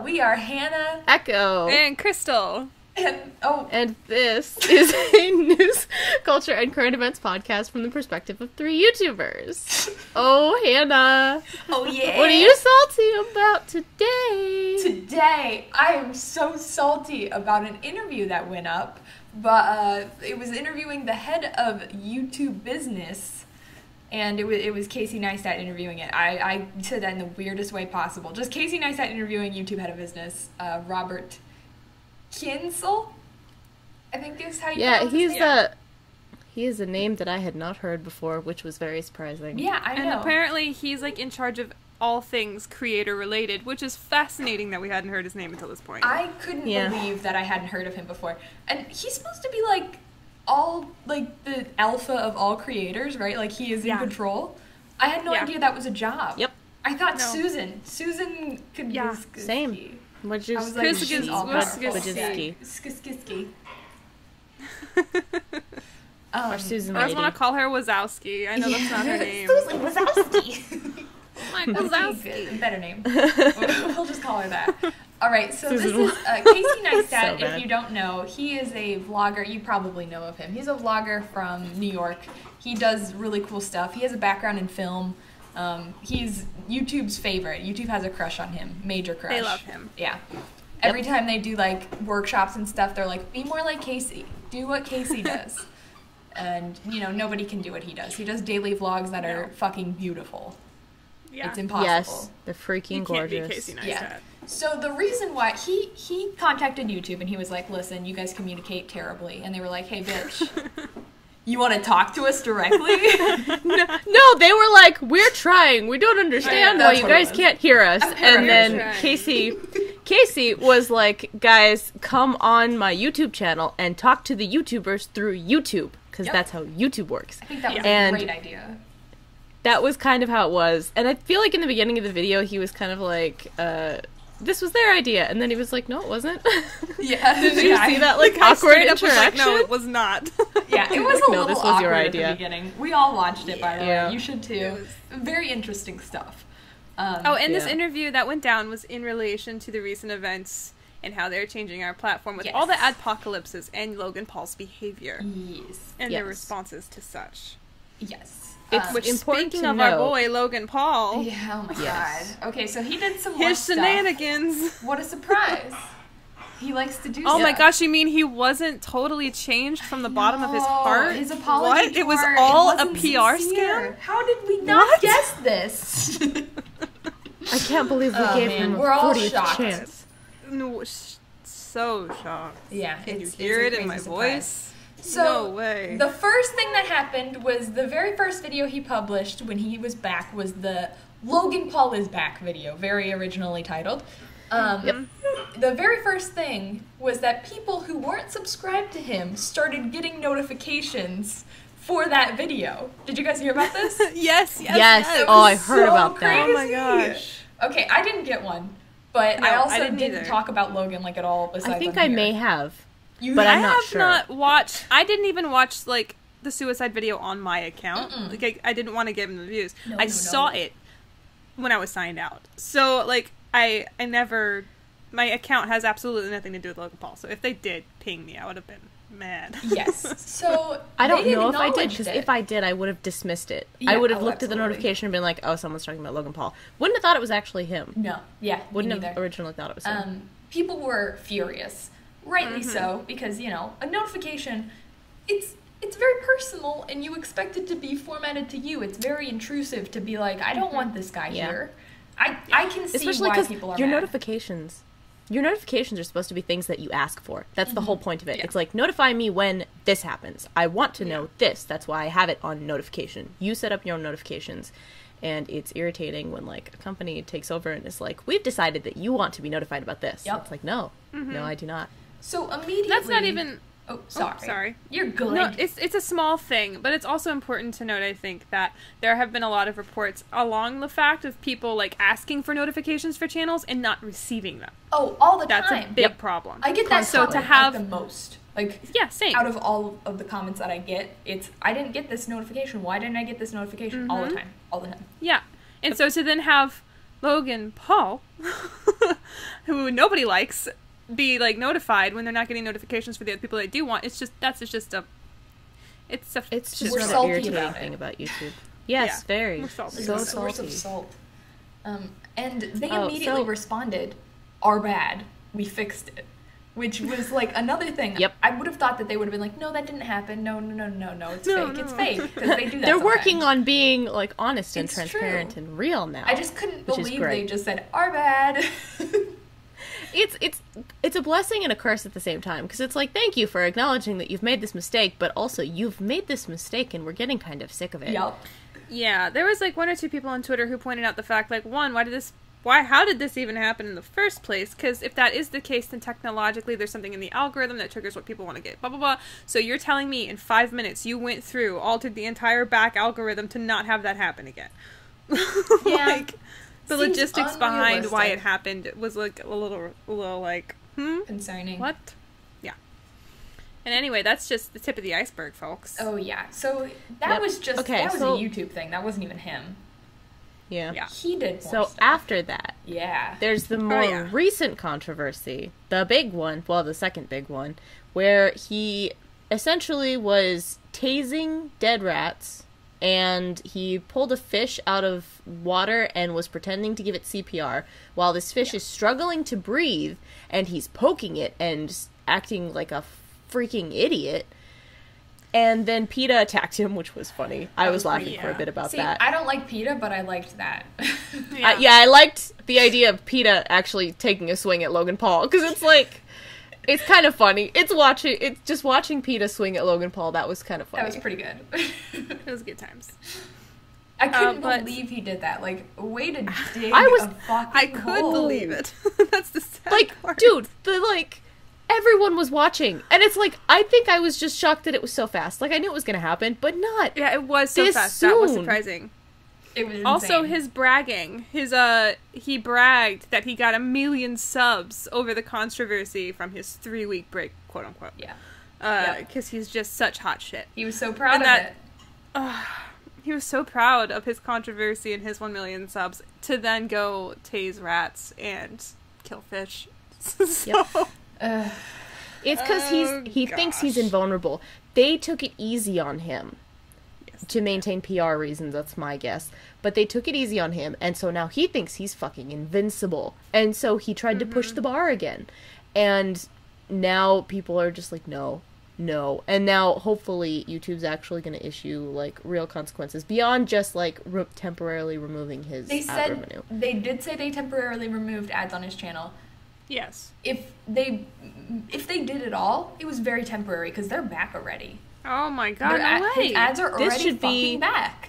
We are Hannah, Echo, and Crystal. And this is a news, culture, and current events podcast from the perspective of 3 YouTubers. Oh, Hannah. Oh, yeah. What are you salty about today? Today, I am so salty about an interview that went up, but it was interviewing the head of YouTube business, and it was Casey Neistat interviewing it. I said that in the weirdest way possible. Just Casey Neistat interviewing YouTube head of business, Robert Kyncl, I think is how you pronounce his name. He is a name that I had not heard before, which was very surprising. Yeah, I know. And apparently he's like in charge of all things creator related, which is fascinating that we hadn't heard his name until this point. I couldn't believe that I hadn't heard of him before. And he's supposed to be like the alpha of all creators, right? Like he is in control. I had no idea that was a job. Yep. I thought Susan could be same. Which is Skiski. Or Susan. I always want to call her Wazowski. I know that's not her name. Susan Wazowski. Mike Wazowski. Better name. We'll just call her that. All right, so this is Casey Neistat. If you don't know, he is a vlogger. You probably know of him. He's a vlogger from New York. He does really cool stuff. He has a background in film. He's YouTube's favorite. YouTube has a crush on him. Major crush. They love him. Yeah. Every time they do like workshops and stuff, they're like, be more like Casey. Do what Casey does. And, you know, nobody can do what he does. He does daily vlogs that are fucking beautiful. Yeah. It's impossible. Yes, they're freaking gorgeous. Can't be Casey Neistat. Yeah. So the reason why he contacted YouTube and he was like, listen, you guys communicate terribly. And they were like, hey, bitch. You want to talk to us directly? No, they were like, we're trying. We don't understand why you guys can't hear us. And then Casey was like, guys, come on my YouTube channel and talk to the YouTubers through YouTube, because that's how YouTube works. I think that was a great idea. That was kind of how it was. And I feel like in the beginning of the video, he was kind of like, this was their idea. And then he was like, no, it wasn't. Yeah. Did you see that like awkward interaction? Like, no, it was not. Yeah, it was a little this was awkward your at idea. the beginning. We all watched it, by the way. You should too. Very interesting stuff. This interview that went down was in relation to the recent events and how they're changing our platform with all the adpocalypses and Logan Paul's behavior. Yes. And their responses to such. Yes. Which, speaking of our boy, Logan Paul. Yeah, oh my god. Okay, so he did some his shenanigans. Stuff. What a surprise. He likes to do Oh my gosh, you mean he wasn't totally changed from the bottom of his heart? His apology What? It was all a PR scam? How did we not guess this? I can't believe we gave him a 40th chance. No, so shocked. Yeah. Can you hear it in my voice? So, no way. The first thing that happened was the very first video he published when he was back was the Logan Paul is back video, very originally titled. The very first thing was that people who weren't subscribed to him started getting notifications for that video. Did you guys hear about this? Yes. Oh, I heard about that. Oh my gosh. Okay, I didn't get one, but I also didn't talk about Logan like at all. Besides, I think I may have. But I'm not sure. I have not watched. I didn't even watch like the suicide video on my account. Like I didn't want to give him the views. I saw it when I was signed out. So like I never. My account has absolutely nothing to do with Logan Paul. So if they did ping me, I would have been mad. Yes. So I don't know if I did, because if I did, I would have dismissed it. Yeah, I would have looked at the notification and been like, oh, someone's talking about Logan Paul. Wouldn't have thought it was actually him. No. Yeah. Wouldn't have originally thought it was him. People were furious. Rightly so, because, you know, a notification, it's very personal, and you expect it to be formatted to you. It's very intrusive to be like, I don't want this guy here. I can see especially why because people are your mad. Your notifications are supposed to be things that you ask for. That's the whole point of it. It's like, notify me when this happens. I want to know this. That's why I have it on notification. You set up your own notifications. And it's irritating when, like, a company takes over and is like, we've decided that you want to be notified about this. It's like, no. No, I do not. So immediately... That's not even... Oh, sorry. Sorry. You're good. No, it's a small thing, but it's also important to note, I think, that there have been a lot of reports along the fact of people, like, asking for notifications for channels and not receiving them. Oh, all the time. That's a big problem. I get that so to have the most. Like, same. Out of all of the comments that I get, it's, I didn't get this notification. Why didn't I get this notification? All the time. All the time. Yeah. And so to then have Logan Paul who nobody likes be like notified when they're not getting notifications for the other people they do want. It's just we're another salty irritating about thing it. about YouTube. Yes, Yeah, very. we're salty. So It's a source salty. of salt. And they Oh, immediately so- responded, "Our bad. We fixed it." Which was like another thing. Yep. I would have thought that they would have been like, "No, that didn't happen. No, it's No, fake. no. It's fake." Because they do that. They're working sometimes. on being like honest and It's transparent true. and real now. I just couldn't which is believe great. they just said, "Our bad." It's a blessing and a curse at the same time, because it's like, thank you for acknowledging that you've made this mistake, but also you've made this mistake and we're getting kind of sick of it. Yup. Yeah, there was like one or two people on Twitter who pointed out the fact, like, one, how did this even happen in the first place? Because if that is the case, then technologically there's something in the algorithm that triggers what people want to get, blah, blah, blah. So you're telling me in 5 minutes you went through, altered the entire back algorithm to not have that happen again. Yeah. Like, the Seems behind why it unrealistic. happened was like a little like, Concerning. what? Yeah. And anyway, that's just the tip of the iceberg, folks. Oh yeah. So that Yep. was just Okay, that was so- a YouTube thing. That wasn't even him. Yeah. Yeah. He did more So stuff. after that, Yeah. there's the more yeah. recent controversy, the big one, well, the second big one, where he essentially was tasing dead rats, and he pulled a fish out of water and was pretending to give it CPR, while this fish is struggling to breathe, and he's poking it and acting like a freaking idiot. And then PETA attacked him, which was funny. I was laughing for a bit about See, that. I don't like PETA, but I liked that. I liked the idea of PETA actually taking a swing at Logan Paul, because it's like, it's kind of funny. It's just watching PETA swing at Logan Paul. That was kind of funny. That was pretty good. It was good times. I couldn't but- believe he did that. Like, way to dig I was- a fucking I could hole. believe it. That's the sad Like, part. dude, everyone was watching, and it's like, I think I was just shocked that it was so fast. Like, I knew it was gonna happen, but not. Yeah, it was so This fast. That was soon. surprising. It was Also, insane. his bragging. He bragged that he got 1 million subs over the controversy from his 3-week break, quote unquote. Yeah. Because he's just such hot shit. He was so proud And of that- it. He was so proud of his controversy and his 1 million subs to then go tase rats and kill fish. So, It's because he thinks he's gosh. invulnerable. They took it easy on him yes. to maintain PR reasons. That's my guess. But they took it easy on him, and so now he thinks he's fucking invincible. And so he tried to push the bar again, and now people are just like, no. And now hopefully YouTube's actually going to issue like real consequences beyond just like temporarily removing his They ad said revenue. they did say they temporarily removed ads on his channel. Yes. If they did it all, it was very temporary because they're back already. Oh my god, no His way. ads are already This should be- fucking back.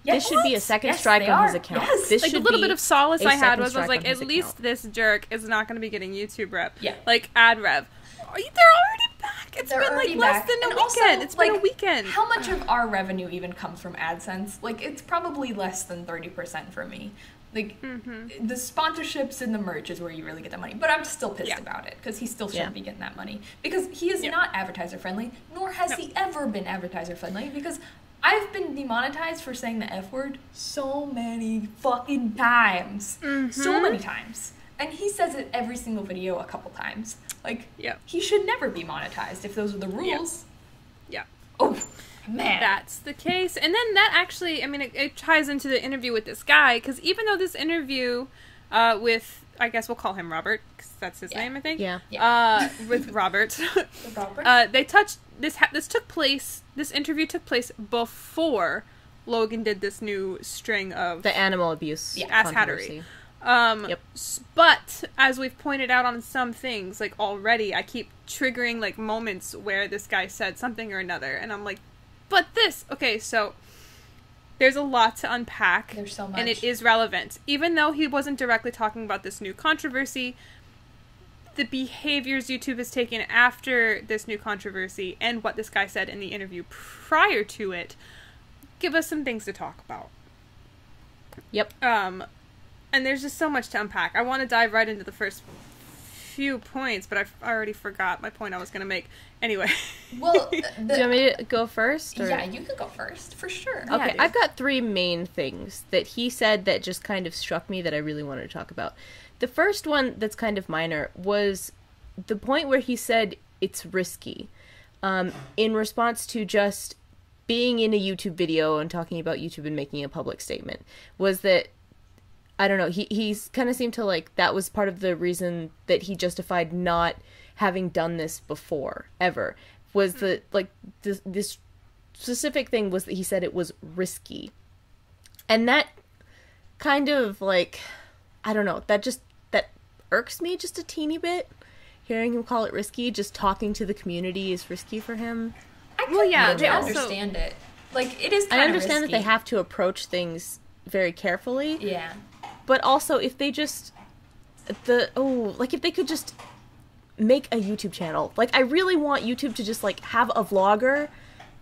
This should be a second Yes, strike they on his are. account. Yes. This Like, the should little be bit of solace a I had second was strike like, on at his least account. this jerk is not going to be getting YouTube rep. Yeah. Like, ad rev. They're already back. It's They're been, like, already less back. than a And also, weekend. It's been a like, weekend. How much of our revenue even comes from AdSense? Like, it's probably less than 30% for me. Like, the sponsorships and the merch is where you really get that money. But I'm still pissed Yeah. about it because he still shouldn't Yeah. be getting that money. Because he is Yeah. not advertiser friendly, nor has No. he ever been advertiser friendly. Because I've been demonetized for saying the F word so many fucking times. So many times. And he says it every single video a couple times. Like, Yep. he should never be monetized if those are the rules. Yeah. Oh, man. That's the case. And then that actually, I mean, it ties into the interview with this guy, because even though this interview with, I guess we'll call him Robert, because that's his name, I think. Yeah. With Robert. Robert? They touched, this interview took place before Logan did this new string of The animal abuse ass controversy. hattery. Yep. But as we've pointed out on some things, like already, I keep triggering like moments where this guy said something or another, and I'm like, but this, okay, so there's a lot to unpack. There's so much. And it is relevant. Even though he wasn't directly talking about this new controversy, the behaviors YouTube has taken after this new controversy and what this guy said in the interview prior to it give us some things to talk about. Yep. And there's just so much to unpack. I want to dive right into the first few points, but I already forgot my point I was going to make. Anyway. Well, do you want me to go first? Or? Yeah, you could go first, for sure. Okay, Yeah, I've got 3 main things that he said that just kind of struck me that I really wanted to talk about. The first one that's kind of minor was the point where he said it's risky. In response to just being in a YouTube video and talking about YouTube and making a public statement, was that, I don't know, he's kind of seemed to like, that was part of the reason that he justified not having done this before, ever, was that, like, this specific thing was that he said it was risky. And that kind of, like, I don't know, that irks me just a teeny bit, hearing him call it risky. Just talking to the community is risky for him. I understand it. Like, it is kind I of understand risky. that they have to approach things very carefully. Yeah. But also, if they just... if they could just make a YouTube channel. Like, I really want YouTube to just, like, have a vlogger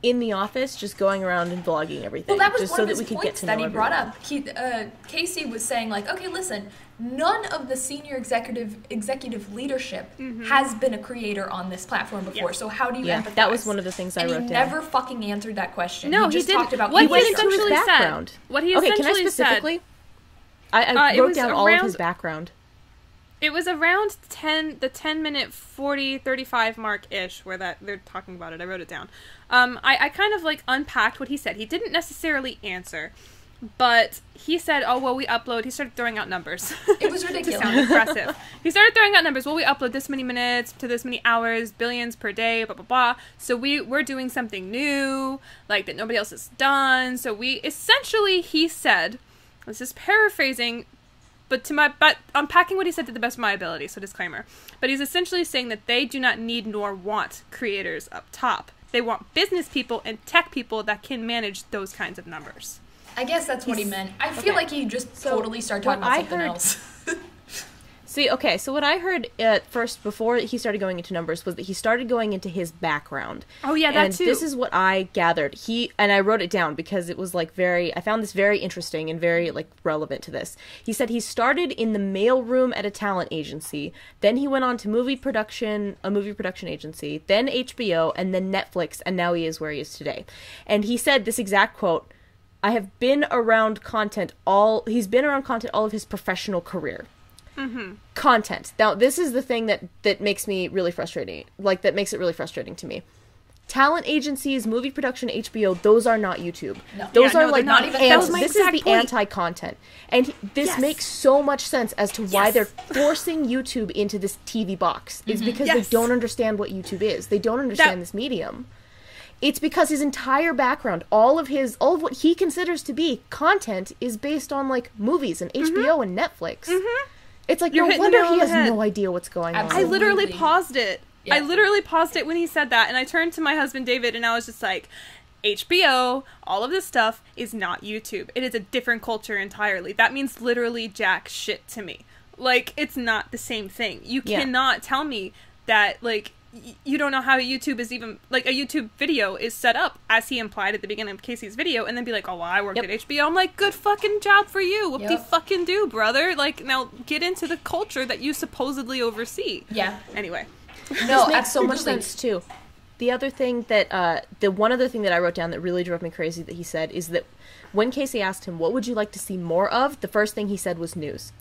in the office just going around and vlogging everything. Well, that was just one so of that his we could points get to that know he brought everyone. up. Casey was saying, like, okay, listen, none of the senior executive leadership has been a creator on this platform before, so how do you empathize? That was one of the things I wrote down. And he never fucking answered that question. No, he just didn't. talked about What he went into essentially his said. background. What he Okay, essentially can I specifically? said. I It wrote was down all of around- his background. It was around the 10-minute 35 mark-ish where they're talking about it. I wrote it down. I kind of, like, unpacked what he said. He didn't necessarily answer, but he said, oh, well, we upload. He started throwing out numbers. It was to ridiculous. sound impressive. He started throwing out numbers. Well, we upload this many minutes to this many hours, billions per day, blah, blah, blah. So we're doing something new, like, that nobody else has done. So essentially, he said, this is paraphrasing, but unpacking what he said to the best of my ability, so disclaimer. But he's essentially saying that they do not need nor want creators up top. They want business people and tech people that can manage those kinds of numbers. I guess that's what he meant. I feel like he just totally started talking about something else. See, okay, so what I heard at first, before he started going into numbers, was that he started going into his background. Oh, yeah, and that too. This is what I gathered. And I wrote it down because it was, like, I found this very interesting and very, like, relevant to this. He said he started in the mailroom at a talent agency, then he went on to a movie production agency, then HBO, and then Netflix, and now he is where he is today. And he said this exact quote, he's been around content all of his professional career. Mm-hmm. Content. Now, this is the thing that makes me really frustrating. Like, that makes it really frustrating to me. Talent agencies, movie production, HBO, those are not YouTube. No. Those are they're like not even. That was my this is exact the point. anti-content. And this Yes. makes so much sense as to why Yes. they're forcing YouTube into this TV box. It's because Yes. they don't understand what YouTube is. They don't understand this medium. It's because his entire background, all of what he considers to be content, is based on, like, movies and HBO and Netflix. Mm-hmm. It's like, You're no hitting the wonder nail he on has the head. no idea what's going on. I literally Absolutely. paused it. Yeah. I literally paused it when he said that, and I turned to my husband David, and I was just like, HBO, all of this stuff is not YouTube. It is a different culture entirely. That means literally jack shit to me. Like, it's not the same thing. You cannot tell me that, like, you don't know how YouTube is even, like, a YouTube video is set up, as he implied at the beginning of Casey's video, and then be like, oh, well, I worked at HBO. I'm like, good fucking job for you. What do you fucking do, brother? Like, now get into the culture that you supposedly oversee. Yeah. Anyway. No, makes so much absolutely. sense too. The other thing that one other thing that I wrote down that really drove me crazy that he said is that when Casey asked him what would you like to see more of, the first thing he said was news.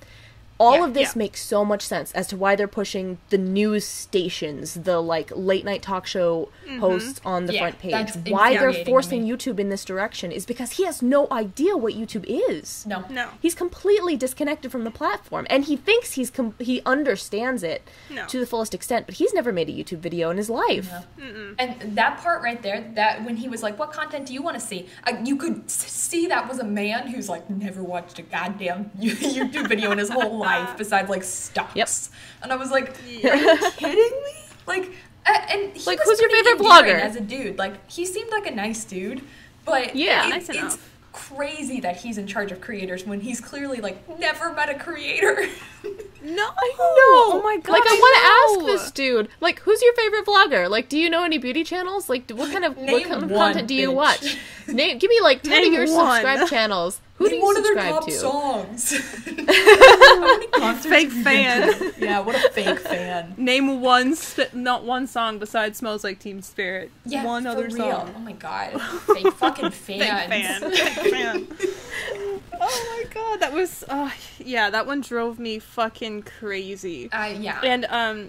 All of this makes so much sense as to why they're pushing the news stations, the, like, late night talk show hosts on the front page. that's Why they're infuriating to forcing me. YouTube in this direction is because he has no idea what YouTube is. No. He's completely disconnected from the platform, and he thinks he understands it to the fullest extent, but he's never made a YouTube video in his life. No. And that part right there, that when he was like, what content do you want to see? You could see that was a man who's, like, never watched a goddamn YouTube video in his whole life besides, like, stocks. Yep. And I was like, are you kidding me? Like, and he Like, was who's your pretty favorite endearing vlogger? as a dude. Like, he seemed like a nice dude, but nice it's enough. crazy that he's in charge of creators when he's clearly, like, never met a creator. No. I know. Oh my god. Like, I want to know. ask this dude, like, who's your favorite vlogger? Like, do you know any beauty channels? Like, what kind of Name content one, do you bitch. watch? Give me, like, 10 of Name your one. subscribed channels. Who do Name you one of their subscribe top to? songs. How many concerts fake fan. Yeah, what a fake fan. Name not one song besides "Smells Like Teen Spirit." Yeah, one other real. song. Oh my god, fake fucking fans. Fake fan. Oh my god, that was that one drove me fucking crazy. Yeah, and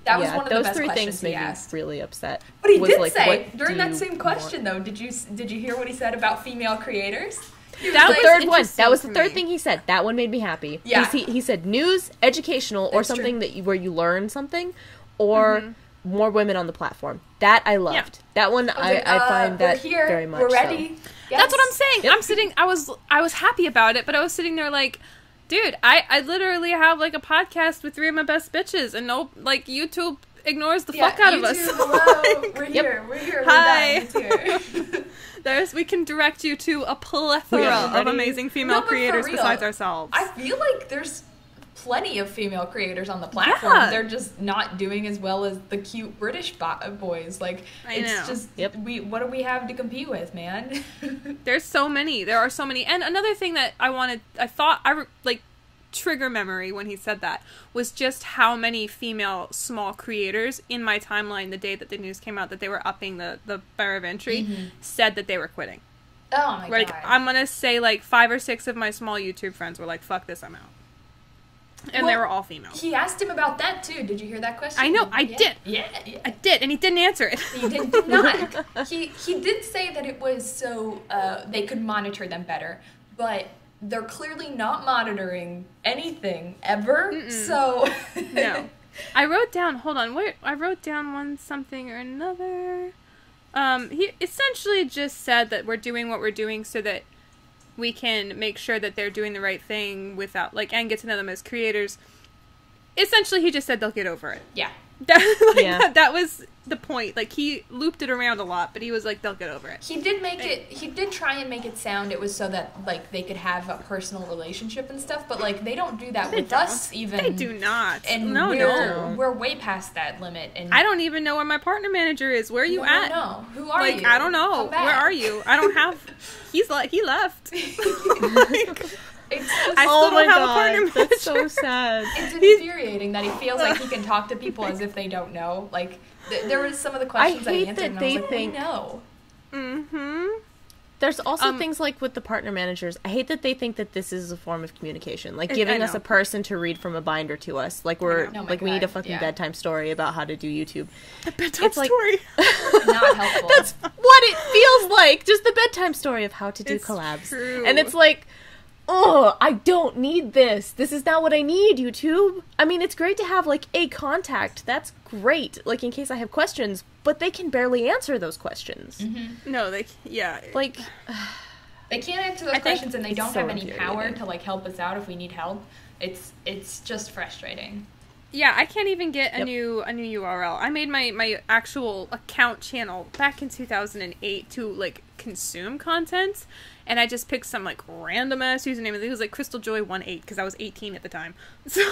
that was one of the those best three questions things made he me asked. really upset. But he was did like, say during that same question though. Did you hear what he said about female creators? That the was third one. That was the for third me. thing he said. That one made me happy. Yeah. He said news, educational, or That's something true. where you learn something, or more women on the platform. That I loved. That one I find that here, very much. We're ready. So. Yes. That's what I'm saying. Yep. I'm sitting. I was happy about it, but I was sitting there like, dude, I literally have like a podcast with 3 of my best bitches, and YouTube ignores the fuck out of us. Hello, we're here. We're here. Hi. We're done. It's here. We can direct you to a plethora of amazing female No, but for creators real, besides ourselves. I feel like there's plenty of female creators on the platform. Yeah. They're just not doing as well as the cute British boys. Like, it's know. just what do we have to compete with, man? There's so many. There are so many. And another thing that trigger memory when he said that was just how many female small creators in my timeline the day that the news came out that they were upping the bar of entry said that they were quitting. Oh my god. I'm gonna say 5 or 6 of my small YouTube friends were like, fuck this, I'm out. And they were all female. He asked him about that too. Did you hear that question? I know, I did. Yeah. I did, and he didn't answer it. He did not. He did say that it was so they could monitor them better, but they're clearly not monitoring anything ever. So no. I wrote down. Hold on. I wrote down something or another. He essentially just said that we're doing what we're doing so that we can make sure that they're doing the right thing without and get to know them as creators. Essentially, he just said they'll get over it. Yeah. That was the point. He looped it around a lot, but he was like, they'll get over it. He did try and make it sound it was so that they could have a personal relationship and stuff, but they don't do that with us even. They do not. And no. We're way past that limit. And I don't even know where my partner manager is. Where are you at? No. Who are you? I don't know. Where are you? I don't have. He left. I still don't have a partner manager. That's so sad. It's infuriating that he feels like he can talk to people as if they don't know. There was some of the questions I answered, and I was like, we know. Mm-hmm. There's also things with the partner managers. I hate that they think that this is a form of communication, giving us a person to read from a binder to us. We need a fucking bedtime story about how to do YouTube. A bedtime story. Not helpful. That's what it feels like. Just the bedtime story of how to do collabs. True. And it's like, oh, I don't need this. This is not what I need, YouTube. I mean, it's great to have, a contact. That's great, in case I have questions, but they can barely answer those questions. Mm-hmm. No, they can't answer those questions, and they don't have any power to, help us out if we need help. It's just frustrating. Yeah, I can't even get a new URL. I made my actual account channel back in 2008 to consume content, and I just picked some random ass username. It was CrystalJoy18 because I was 18 at the time. So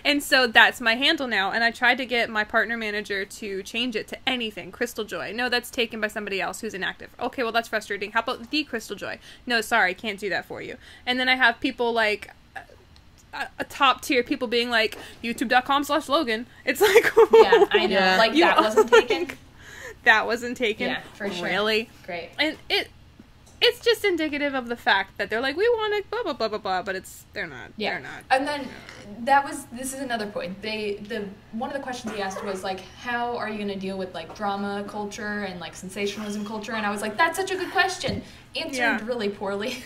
and so that's my handle now. And I tried to get my partner manager to change it to anything CrystalJoy. No, that's taken by somebody else who's inactive. Okay, well that's frustrating. How about the CrystalJoy? No, sorry, can't do that for you. And then I have people a top tier people being youtube.com/Logan. It's yeah, I know. Yeah. That wasn't taken. That wasn't taken. Yeah, for sure. Really? Great. And it's just indicative of the fact that they're we want to blah blah blah blah blah, but they're not. Yeah. They're not. And then this is another point. One of the questions he asked was how are you going to deal with drama culture and sensationalism culture? And I was that's such a good question. Answered really poorly.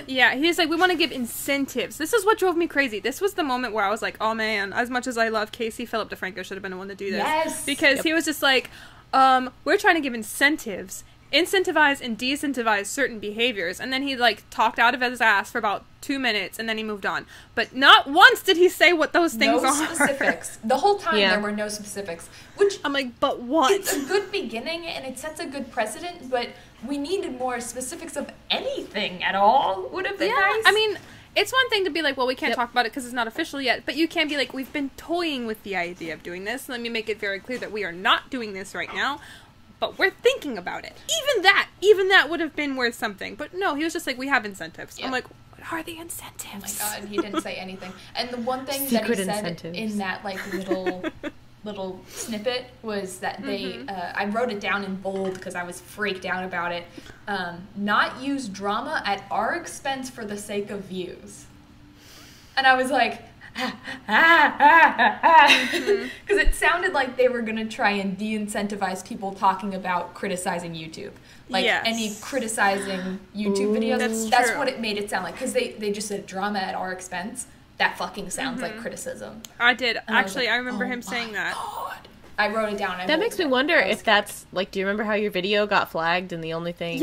Yeah, he's we want to give incentives. This is what drove me crazy. This was the moment where I was oh man, as much as I love Casey, Philip DeFranco should have been the one to do this. Yes. Because he was just we're trying to give incentives. Incentivize and de-incentivize certain behaviors, and then he talked out of his ass for about 2 minutes, and then he moved on. But not once did he say what those things are. No specifics. The whole time there were no specifics. Which I'm but what? It's a good beginning, and it sets a good precedent, but we needed more specifics of anything at all. Would have been nice. I mean, it's one thing to be well, we can't talk about it because it's not official yet, but you can be we've been toying with the idea of doing this. Let me make it very clear that we are not doing this right now. But we're thinking about it. Even that would have been worth something. But no, he was just we have incentives. Yep. I'm what are the incentives? Oh my god, he didn't say anything. And the one thing Secret that he said incentives. in that like little snippet was that they I wrote it down in bold because I was freaked out about it. Not use drama at our expense for the sake of views. And I was like, because it sounded like they were gonna try and de-incentivize people talking about criticizing YouTube, like any criticizing YouTube videos. That's true. what it made it sound like, because they just said drama at our expense. That fucking sounds like criticism. I did. Actually, like, I remember him saying that. God. I wrote it down. That makes me wonder if that's, like, do you remember how your video got flagged and the only thing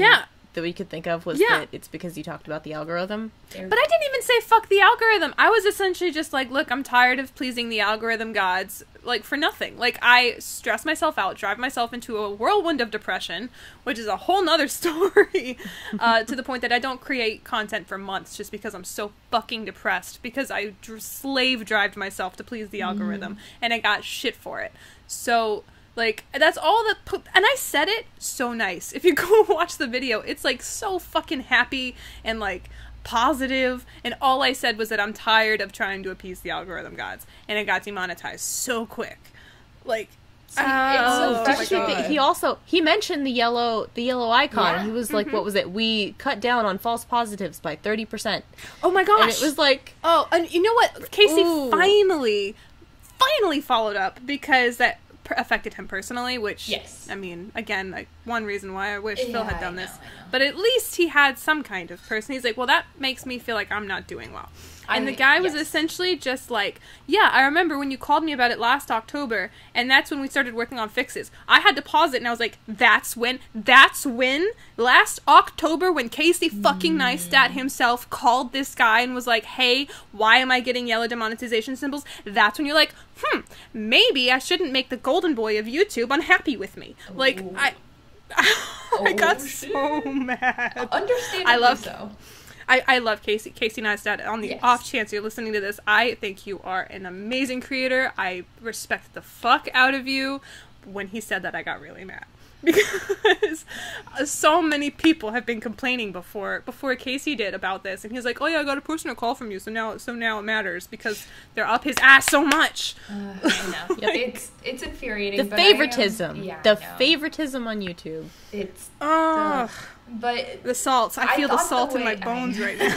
that we could think of was that it's because you talked about the algorithm? But I didn't even say fuck the algorithm. I was essentially just like, look, I'm tired of pleasing the algorithm gods, like, for nothing. Like, I stress myself out, drive myself into a whirlwind of depression, which is a whole nother story, to the point that I don't create content for months just because I'm so fucking depressed, because I slave-drived myself to please the algorithm, and I got shit for it. So, like, that's all that and I said it so nice. If you go watch the video, it's, like, so fucking happy and, like, positive, and all I said was that I'm tired of trying to appease the algorithm gods, and it got demonetized so quick. Like, it's so frustrating. He mentioned the yellow icon, and he was like, what was it? We cut down on false positives by 30%. Oh my gosh. And it was like, oh, and you know what? Casey finally followed up, because that affected him personally, which, I mean, again, like, one reason why I wish Phil had done this. But at least he had some kind of person. He's like, well, that makes me feel like I'm not doing well. And the guy was essentially just like, yeah, I remember when you called me about it last October, and that's when we started working on fixes. I had to pause it, and I was like, that's when, last October, when Casey fucking Neistat himself called this guy and was like, hey, why am I getting yellow demonetization symbols? That's when you're like, maybe I shouldn't make the golden boy of YouTube unhappy with me. Like, I got so mad. Understandably so. I love Casey Neistat. On the off chance you're listening to this, I think you are an amazing creator. I respect the fuck out of you. When he said that, I got really mad. Because so many people have been complaining before Casey did about this, and he's like, oh yeah, I got a personal call from you, so now it matters, because they're up his ass so much. I know. It's infuriating. The favoritism. Favoritism on YouTube. It's but the salts. I feel the salt in my bones right now.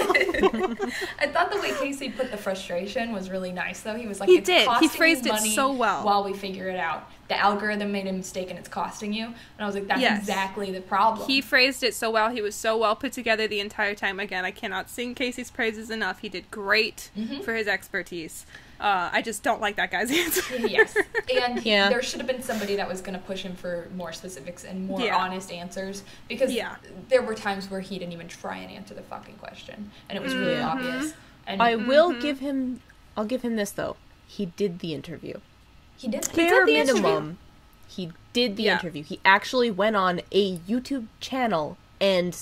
I thought the way Casey put the frustration was really nice, though. He was like, he phrased it so well. While we figure it out. The algorithm made a mistake and it's costing you. And I was like, that's exactly the problem. He phrased it so well. He was so well put together the entire time. Again, I cannot sing Casey's praises enough. He did great for his expertise. I just don't like that guy's answer. Yes. And there should have been somebody that was going to push him for more specifics and more honest answers. Because there were times where he didn't even try and answer the fucking question. And it was really obvious. And I'll give him this, though. He did the interview. He did. Bare minimum. He did the interview. He actually went on a YouTube channel and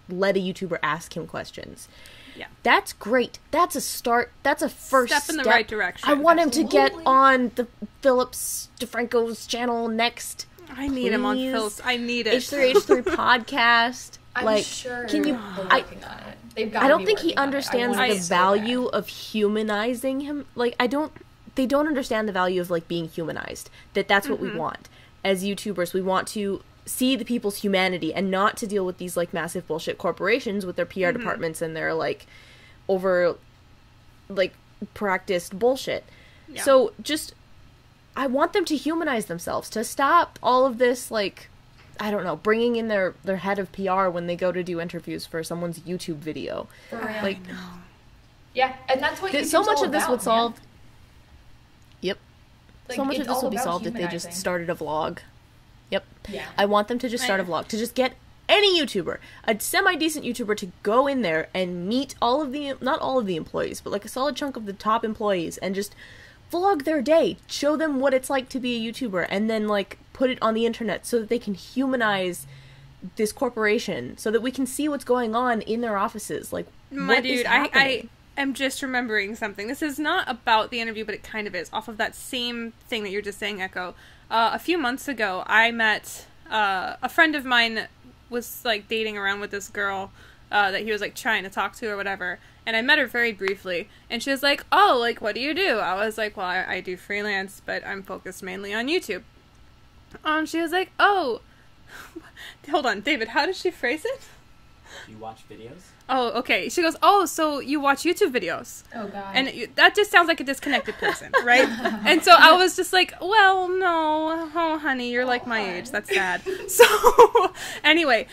let a YouTuber ask him questions. Yeah. That's great. That's a start. That's a first step in the right direction. I want him to get on the Phillips DeFranco's channel next. I need him on Phillips. I need it. H3H3 podcast. I'm sure can you? They're working on it. They've got. I don't think he understands the value of humanizing him. Like, they don't understand the value of, like, being humanized. That's what we want. As YouTubers, we want to see the people's humanity and not to deal with these, like, massive bullshit corporations with their PR departments and their, like, over, like, practiced bullshit. Yeah. So, I want them to humanize themselves, to stop all of this, like, I don't know, bringing in their head of PR when they go to do interviews for someone's YouTube video. Like, yeah, and that's what so much of this would solve. Yep. Like, so much of this will be solved if they just started a vlog. Yep. Yeah. I want them to just start a vlog. To just get any YouTuber, a semi-decent YouTuber, to go in there and meet not all of the employees, but like a solid chunk of the top employees, and just vlog their day. Show them what it's like to be a YouTuber, and then, like, put it on the internet so that they can humanize this corporation, so that we can see what's going on in their offices. Like, my dude, I'm just remembering something. This is not about the interview, but it kind of is. Off of that same thing that you're just saying, Echo. A few months ago, I met a friend of mine was, like, dating around with this girl that he was like trying to talk to or whatever. And I met her very briefly, and she was like, "Oh, like, what do you do?" I was like, "Well, I do freelance, but I'm focused mainly on YouTube." She was like, "Oh, hold on, David, how did she phrase it?" You watch videos? Oh, okay. She goes, "Oh, so you watch YouTube videos?" Oh, God. And that just sounds like a disconnected person, right? And so I was just like, "Well, no. Oh, honey, you're like my age. That's sad." So, anyway,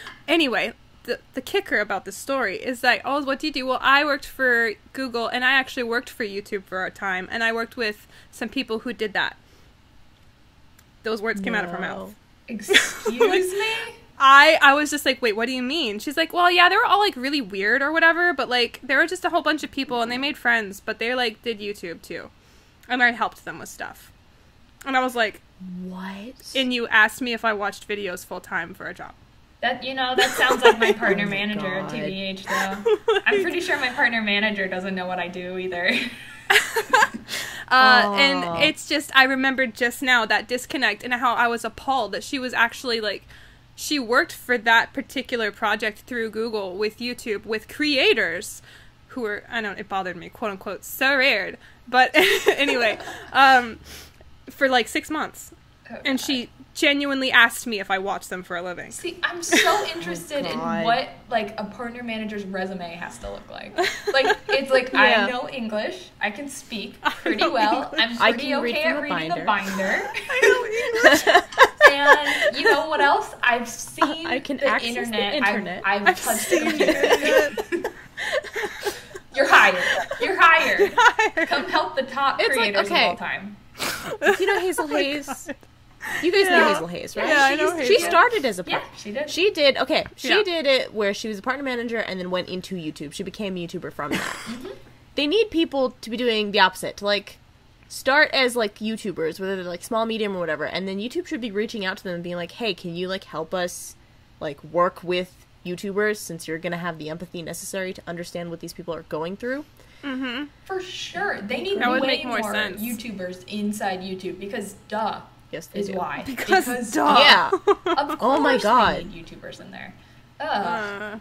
the kicker about this story is that, oh, what do you do? Well, I worked for Google, and I actually worked for YouTube for a time, and I worked with some people who did that. Those words came out of her mouth. Excuse me? I was just like, wait, what do you mean? She's like, well, yeah, they were all, like, really weird or whatever, but, like, there were just a whole bunch of people, and they made friends, but they, like, did YouTube, too. And I helped them with stuff. And I was like, what? And you asked me if I watched videos full-time for a job. That sounds like my partner manager, God. TBH, though. I'm pretty sure my partner manager doesn't know what I do either. And it's just, I remembered just now that disconnect and how I was appalled that she was actually, like, she worked for that particular project through Google with YouTube with creators who were, I know, it bothered me, quote unquote, so weird. But anyway, for like 6 months. Oh, and she genuinely asked me if I watched them for a living. See, I'm so interested in what, like, a partner manager's resume has to look like. Like, it's like, Yeah. I know English, I can speak pretty well, English. I'm I pretty can read okay from at a reading binder. a binder. I know English. And you know what else? I've seen I can the access the internet. internet. I've I've touched the seen computer. You're hired. You're hired. Come help the top It's like, creators okay. of all time. You know Hazel Hayes? You guys know Hazel Hayes, right? Yeah, I know She Hazel. started as a Yeah, she did. She did Yeah. did it where she was a partner manager and then went into YouTube. She became a YouTuber from that. They need people to be doing the opposite, to like start as like YouTubers, whether they're like small, medium, or whatever, and then YouTube should be reaching out to them and being like, hey, can you like help us like work with YouTubers since you're gonna have the empathy necessary to understand what these people are going through. Mm-hmm. For sure. They need That would way make more more sense. YouTubers inside YouTube because duh Yes, they is do. why. Because duh. Yeah. Of course Oh my God. they need YouTubers in there.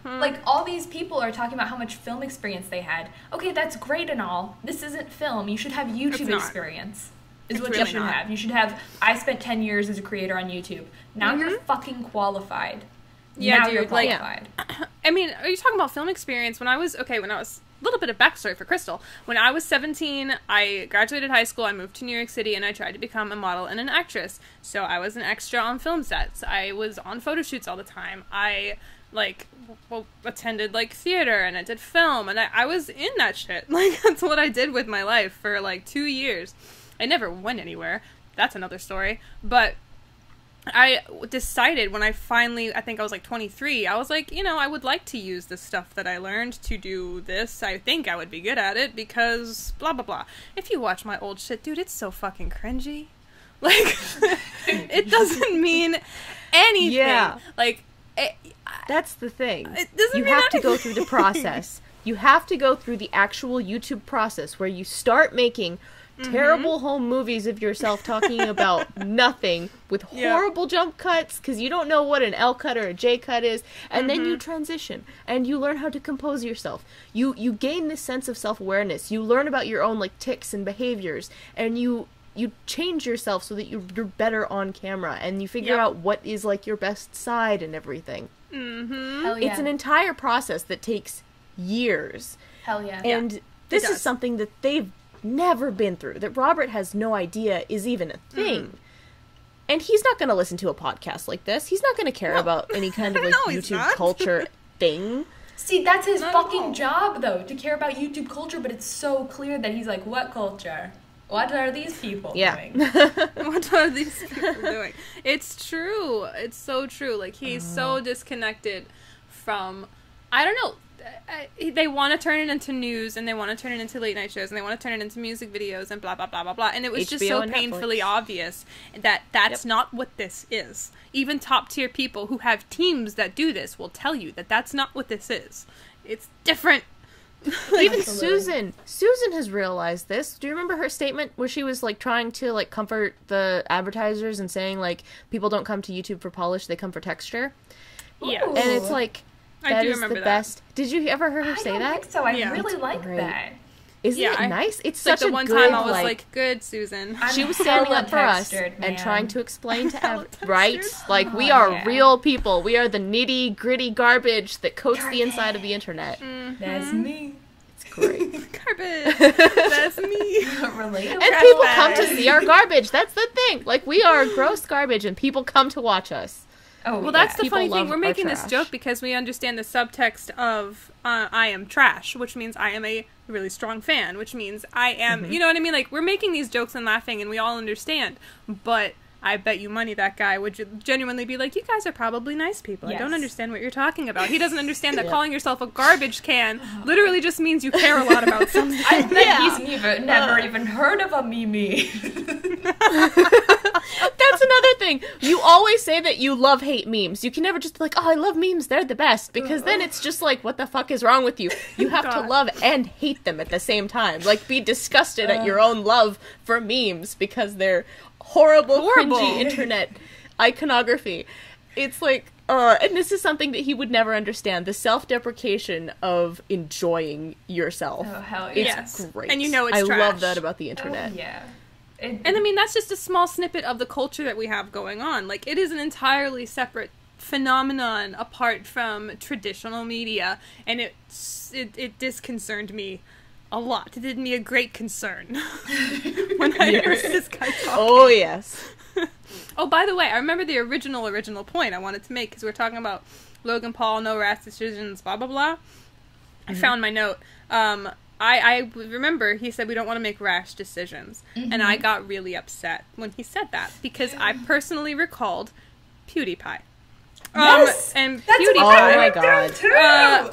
Like, all these people are talking about how much film experience they had. Okay, that's great and all. This isn't film. You should have YouTube not. experience. Is It's what really you should not. have. You should have, I spent 10 years as a creator on YouTube. Now you're fucking qualified. Yeah, now dude, you're like- qualified. I mean, are you talking about film experience? When I was a little bit of backstory for Crystal. When I was 17, I graduated high school, I moved to New York City, and I tried to become a model and an actress. So I was an extra on film sets. I was on photo shoots all the time. I, attended, theater, and I did film, and I was in that shit. Like, that's what I did with my life for, 2 years. I never went anywhere. That's another story. But I decided when I finally, I think I was 23, I was like, I would like to use the stuff that I learned to do this. I think I would be good at it because blah, blah, blah. If you watch my old shit, dude, it's so fucking cringy. It doesn't mean anything. Yeah. That's That's the thing. It doesn't You mean have to go anything. through the process. You have to go through the actual YouTube process where you start making terrible home movies of yourself talking about nothing with horrible jump cuts because you don't know what an L cut or a J cut is, and then you transition and you learn how to compose yourself. You gain this sense of self-awareness. You learn about your own tics and behaviors, and you change yourself so that you're better on camera, and you figure out what is your best side and everything. Hell yeah. It's an entire process that takes years. Hell yeah. And this does. is something that they've never been through, that Robert has no idea is even a thing. And he's not going to listen to a podcast like this. He's not going to care about any kind of No, he's YouTube not. culture thing. See, that's his Not at all. fucking job, though, to care about YouTube culture, but it's so clear that he's like, what culture? What are these people doing? What are these people doing? It's true. It's so true. He's so disconnected from, I don't know, they want to turn it into news, and they want to turn it into late night shows, and they want to turn it into music videos, and blah, blah, blah, blah, blah. And it was just HBO so and painfully Netflix. obvious that that's not what this is. Even top-tier people who have teams that do this will tell you that that's not what this is. It's different. Even Absolutely. Susan has realized this. Do you remember her statement where she was trying to comfort the advertisers and saying people don't come to YouTube for polish, they come for texture? Yeah. Ooh. And it's I do remember the that. best. Did you ever hear her say I don't that? think so. I Yeah. really like great. that. Isn't Yeah, it nice? It's Like such the a one good, time I was like, good, Susan. she was I'm standing hella up for us textured, and man. trying to explain to Hella right? textured. Like, we Oh, are yeah. real people. We are the nitty gritty garbage that coats the inside of the internet. That's me. It's great. Garbage. That's me. Relatable. And Trash people bag. come to see our garbage. That's the thing. Like, we are gross garbage and people come to watch us. Oh, Well, that's the People funny thing. love We're our making this trash. joke because we understand the subtext of I am trash, which means I am a really strong fan, which means I am, you know what I mean? Like, we're making these jokes and laughing, and we all understand. But I bet you money that guy would genuinely be like, you guys are probably nice people. I don't Yes. understand what you're talking about. He doesn't understand that calling yourself a garbage can literally just means you care a lot about something. I bet he's never even heard of a Mimi. That's another thing. You always say that you love hate memes. You can never just be like, oh, I love memes. They're the best. Because then it's just like, what the fuck is wrong with you? You have to God. love and hate them at the same time. Like, be disgusted at your own love for memes because they're horrible, cringy internet iconography. It's like, and this is something that he would never understand. The self-deprecation of enjoying yourself. Oh, hell It's Yes. great. And you know it's I trash. love that about the Oh, internet. yeah. And I mean, that's just a small snippet of the culture that we have going on. Like, it is an entirely separate phenomenon apart from traditional media, and it disconcerned me a lot. It did me a great concern when I heard this guy talking. Oh, yes. Oh, by the way, I remember the original point I wanted to make, because we're talking about Logan Paul, no rash decisions, blah, blah, blah. I found my note. I remember he said we don't want to make rash decisions. And I got really upset when he said that, because I personally recalled PewDiePie. Yes! And That's PewDiePie, what I Oh my wrote down, God.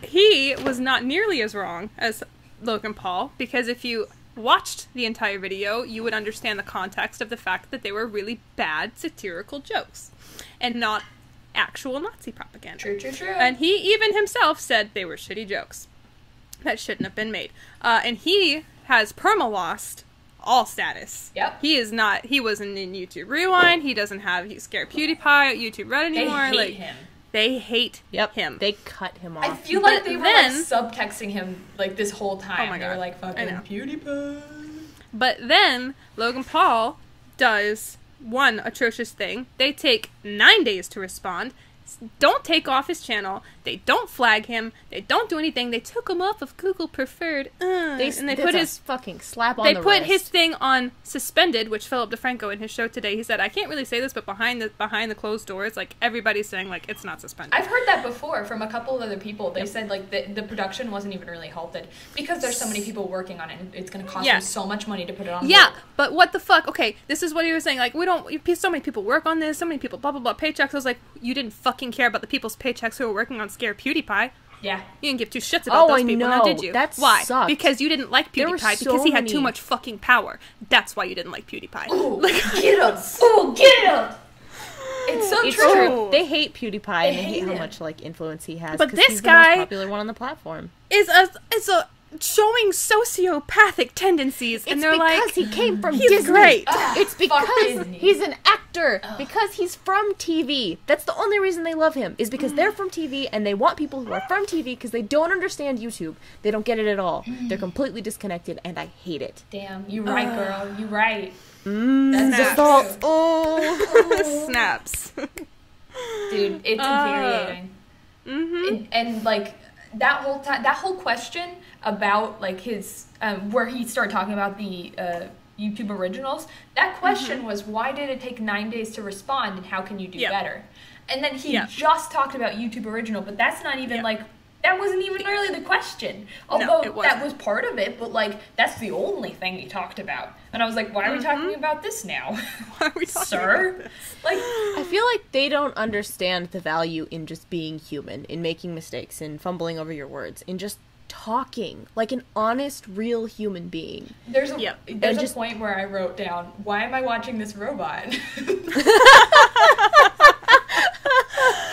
too! he was not nearly as wrong as Logan Paul, because if you watched the entire video, you would understand the context of the fact that they were really bad satirical jokes and not actual Nazi propaganda. True, true, true. And he even himself said they were shitty jokes that shouldn't have been made. And he has perma-lost all status. Yep. He wasn't in YouTube Rewind. He doesn't have, he's scared PewDiePie at YouTube Red they anymore. hate him. They hate Yep. him. They cut him off. I feel like But they were then- like subtexting him like this whole time. Oh my They were God. like I fucking know. PewDiePie. But then Logan Paul does one atrocious thing. They take 9 days to respond. Don't take off his channel. They don't flag him. They don't do anything. They took him off of Google Preferred. And they put his fucking slap on they the put wrist. his thing on suspended, which Philip DeFranco in his show today, he said, I can't really say this, but behind the closed doors, like, everybody's saying, like, it's not suspended. I've heard that before from a couple of other people. They said like the production wasn't even really halted because there's so many people working on it. And it's going to cost Yeah. them so much money to put it on. Yeah, hold. but what the fuck? Okay, this is what he was saying. Like, so many people work on this, so many people, blah, blah, blah, paychecks. I was like, you didn't fucking care about the people's paychecks who were working on Scare PewDiePie. Yeah. You didn't give two shits about those I people, now know. did you? That Why? sucked. Because you didn't like There were PewDiePie, so because he had too many- much fucking power. That's why you didn't like PewDiePie. Oh, get him! Oh, get him! It's so It's true. true. They hate PewDiePie and they hate hate how him. much like influence he has. But 'cause this he's guy- the most popular one on the platform. Is a showing sociopathic tendencies, and It's they're because like, he came from he's Disney. great. It's Fuck because Disney. he's an actor. Because he's from TV. That's the only reason they love him. Is because they're from TV and they want people who are from TV because they don't understand YouTube. They don't get it at all. They're completely disconnected, and I hate it. Damn, you right, girl. You right. The That's thoughts. true. Oh. snaps. Dude, it's infuriating. And like that whole time, that whole question about like his where he started talking about the YouTube originals. That question was, why did it take 9 days to respond, and how can you do Yeah. better? And then he Yeah. just talked about YouTube original, but that's not even like. That wasn't even really the question. Although it wasn't. that was part of it, but like that's the only thing he talked about. And I was like, why are we talking about this now? Why are we talking Sir? about this? Like I feel like they don't understand the value in just being human, in making mistakes, in fumbling over your words, in just talking like an honest, real human being. there's a Yep. there's And a just- point where I wrote down, why am I watching this robot?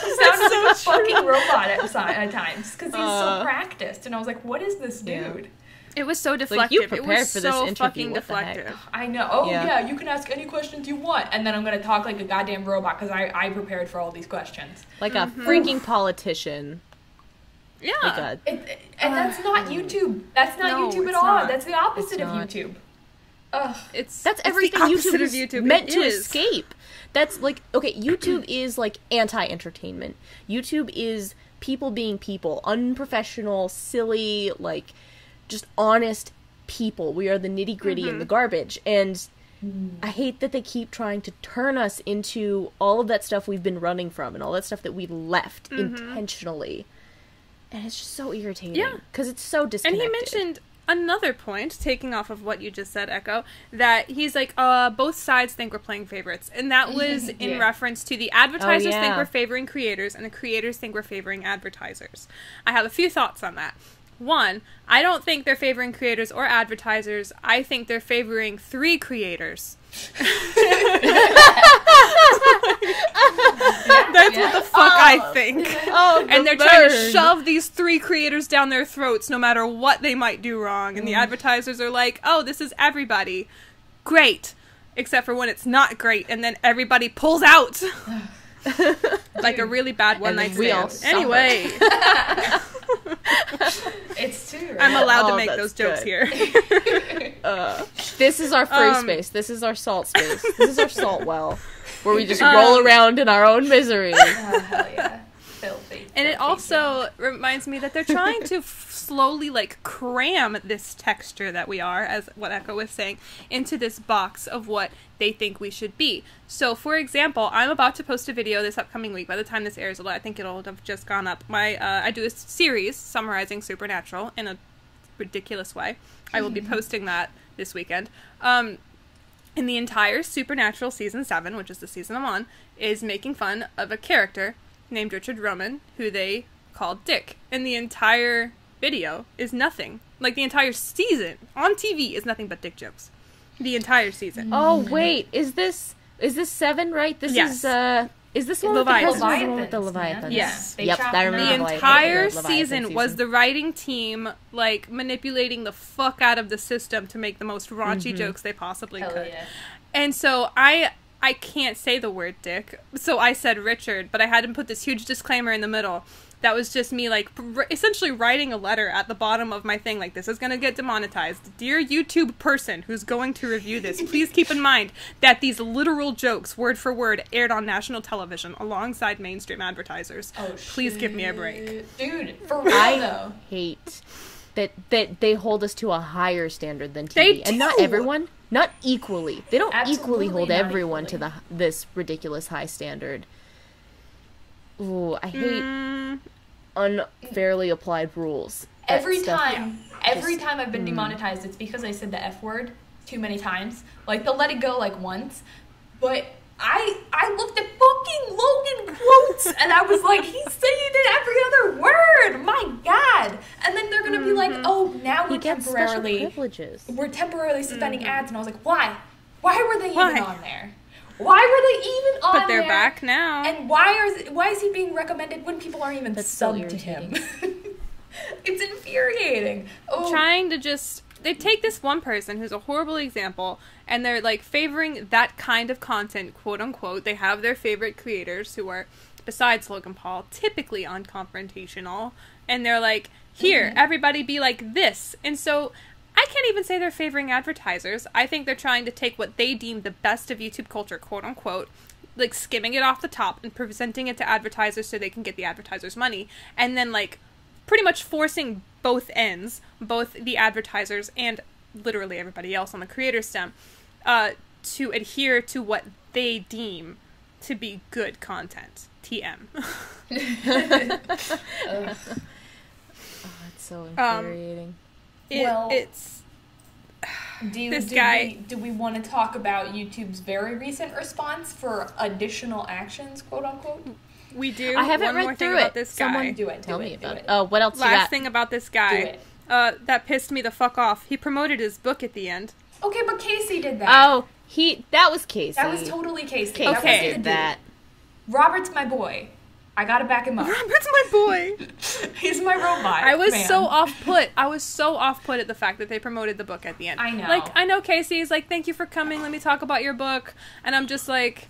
He sounded like a fucking robot at times because he's so practiced, and I was like, what is this dude? It was so Like, deflective. you it prepared was for this so interview, fucking what the heck? deflective. I know. Oh Yeah. yeah, you can ask any questions you want, and then I'm gonna talk like a goddamn robot because I prepared for all these questions. Like a freaking politician. Yeah. And that's not YouTube. That's not No, YouTube at it's all. not. That's the opposite It's of not. YouTube. Ugh. That's everything the opposite YouTube of is YouTube. meant It to is. escape. That's like, okay, YouTube is like anti-entertainment. YouTube is people being people, unprofessional, silly, like just honest people. We are the nitty-gritty and the garbage. And I hate that they keep trying to turn us into all of that stuff we've been running from and all that stuff that we left intentionally. And it's just so irritating. Yeah. Because it's so disconnected. And he mentioned another point, taking off of what you just said, Echo, that he's like, both sides think we're playing favorites. And that was in reference to the advertisers think we're favoring creators, and the creators think we're favoring advertisers. I have a few thoughts on that. One, I don't think they're favoring creators or advertisers. I think they're favoring 3 creators. That's what the fuck I think. And they're trying to shove these 3 creators down their throats no matter what they might do wrong. And the advertisers are like, oh, this is everybody. Great. Except for when it's not great, and then everybody pulls out. Like a really bad one-night stand. Anyway. It's too right. I'm allowed to make those jokes good. here. This is our free space. This is our salt space. This is our salt well, where we just roll around in our own misery. Oh, hell yeah. Filthy. And it also reminds me that they're trying to slowly, like, cram this texture that we are, as what Echo was saying, into this box of what they think we should be. So, for example, I'm about to post a video this upcoming week. By the time this airs, I think it'll have just gone up. I do a series summarizing Supernatural in a ridiculous way. I will be posting that this weekend. And the entire Supernatural Season 7, which is the season I'm on, is making fun of a character named Richard Roman, who they called Dick. And the entire video is nothing. Like, the entire season on TV is nothing but dick jokes. The entire season. Oh, wait. Is this 7, right? This is this one with the Leviathans? Yes. Yep, I remember The entire season was the writing team, like, manipulating the fuck out of the system to make the most raunchy jokes they possibly could. Yeah. And so I can't say the word dick, so I said Richard, but I had to put this huge disclaimer in the middle. That was just me, like, essentially writing a letter at the bottom of my thing, like, this is gonna get demonetized. Dear YouTube person who's going to review this, please keep in mind that these literal jokes, word for word, aired on national television alongside mainstream advertisers. Oh, please give me a break. Dude, for real, though. I hate that they hold us to a higher standard than TV. They do! And not everyone, not equally. They don't equally hold not everyone equally. to this ridiculous high standard. Ooh, I hate unfairly applied rules. Every time I've been demonetized, it's because I said the F word too many times. Like, they'll let it go, like, once. But I looked at fucking Logan quotes, and I was like, he's saying it every other word! My God! And then they're gonna be like, oh, now He gets special privileges. we're temporarily suspending ads. And I was like, why? Why were they even on there? Why were they even on there? But they're back now. And why is he being recommended when people aren't even subbed to him? It's infuriating. Oh. Trying to just... They take this one person who's a horrible example, and they're, like, favoring that kind of content, quote-unquote. They have their favorite creators who are, besides Logan Paul, typically unconfrontational. And they're like, here, everybody be like this. And so... I can't even say they're favoring advertisers. I think they're trying to take what they deem the best of YouTube culture, quote-unquote, like, skimming it off the top and presenting it to advertisers so they can get the advertisers' money, and then, like, pretty much forcing both ends, both the advertisers and literally everybody else on the creator stem, to adhere to what they deem to be good content. TM. Oh, it's so infuriating. It's do we want to talk about YouTube's very recent response for additional actions, quote unquote? We do. I haven't One read more thing through about it. this guy. Someone do it. Tell me about it. What else you got? Last thing about this guy that pissed me the fuck off. He promoted his book at the end. Okay, but Casey did that. Oh, that was Casey. That was totally Casey. Casey did that. Robert's my boy. I gotta back him up. Robert's my boy. He's my robot. I was so off-put. I was so off-put at the fact that they promoted the book at the end. I know. Like, I know Casey's like, thank you for coming. Let me talk about your book. And I'm just like...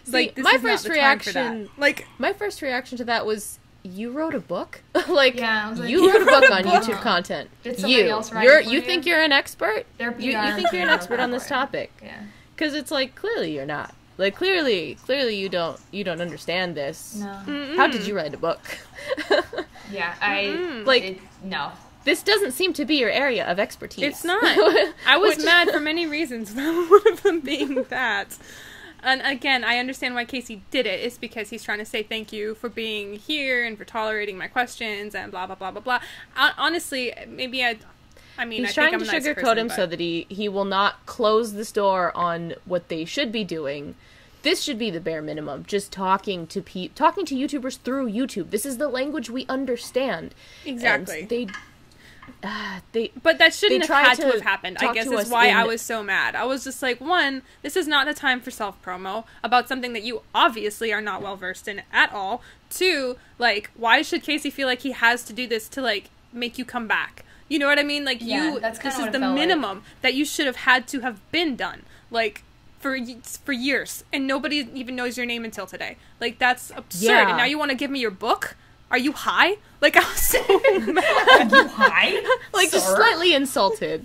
See, this my is not first the time for reaction, that. Like, my first reaction to that was you wrote a book? Like, Yeah, I was like, you wrote a book on YouTube content. Did somebody else write it for you think you're an expert? Their You PR think you're an expert on this for it. topic? Yeah. Because it's like, clearly you're not. Like, clearly you don't understand this. No. How did you write a book? Yeah, no. This doesn't seem to be your area of expertise. It's not. I was mad for many reasons, one of them being that. And again, I understand why Casey did it. It's because he's trying to say thank you for being here and for tolerating my questions and blah, blah, blah, blah, blah. Honestly, maybe I mean, he's I trying think to I'm a nice sugarcoat person, him but... so that he will not close this door on what they should be doing. This should be the bare minimum. Just talking to YouTubers through YouTube. This is the language we understand. Exactly. And but that shouldn't have had to have happened. I talk guess to is us why in- I was so mad. I was just like, one, this is not a time for self-promo about something that you obviously are not well-versed in at all. Two, like, why should Casey feel like he has to do this to, like, make you come back? You know what I mean? Like, that's this kinda is what the it felt minimum that you should have had to have been done. Like, for years. And nobody even knows your name until today. Like, that's absurd. Yeah. And now you want to give me your book? Are you high? Like, I was so mad. Are you high? like, just Sir? slightly insulted.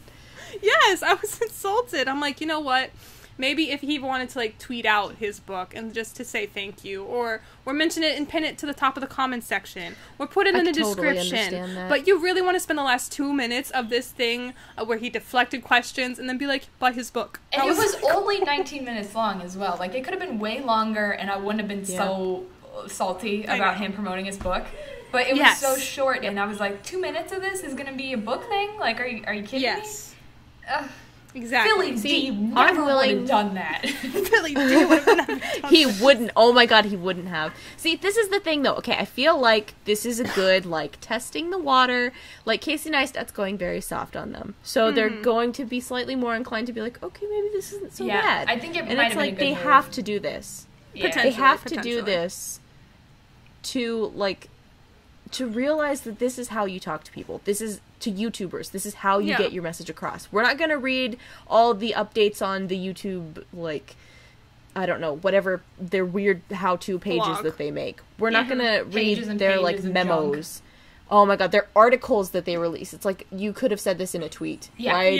Yes, I was insulted. I'm like, you know what? Maybe if he wanted to, like, tweet out his book and just to say thank you, or mention it and pin it to the top of the comments section, or put it in the totally description. understand that. But you really want to spend the last 2 minutes of this thing where he deflected questions and then be like, buy his book. And I it was only 19 minutes long as well. Like, it could have been way longer, and I wouldn't have been so salty about him promoting his book. But it was so short, and I was like, 2 minutes of this is going to be a book thing? Like, are you kidding me? Ugh. Exactly. Philly D never would have done that. Philly D would have never done He that. wouldn't. Oh my god, he wouldn't have. See, this is the thing, though. Okay, I feel like this is a good, like, testing the water. Like, Casey Neistat's going very soft on them. So they're going to be slightly more inclined to be like, okay, maybe this isn't so bad. I think it and might it's have been like, a good they move. have to do this. Yeah. They have to do Potentially. this to, like, to realize that this is how you talk to people. This is to YouTubers. This is how you get your message across. We're not going to read all the updates on the YouTube, like, I don't know, whatever their weird how-to pages Blog. that they make. We're not going to read Pages and their, like, pages of memos. Oh my god, their articles that they release. It's like, you could have said this in a tweet. Yeah. Why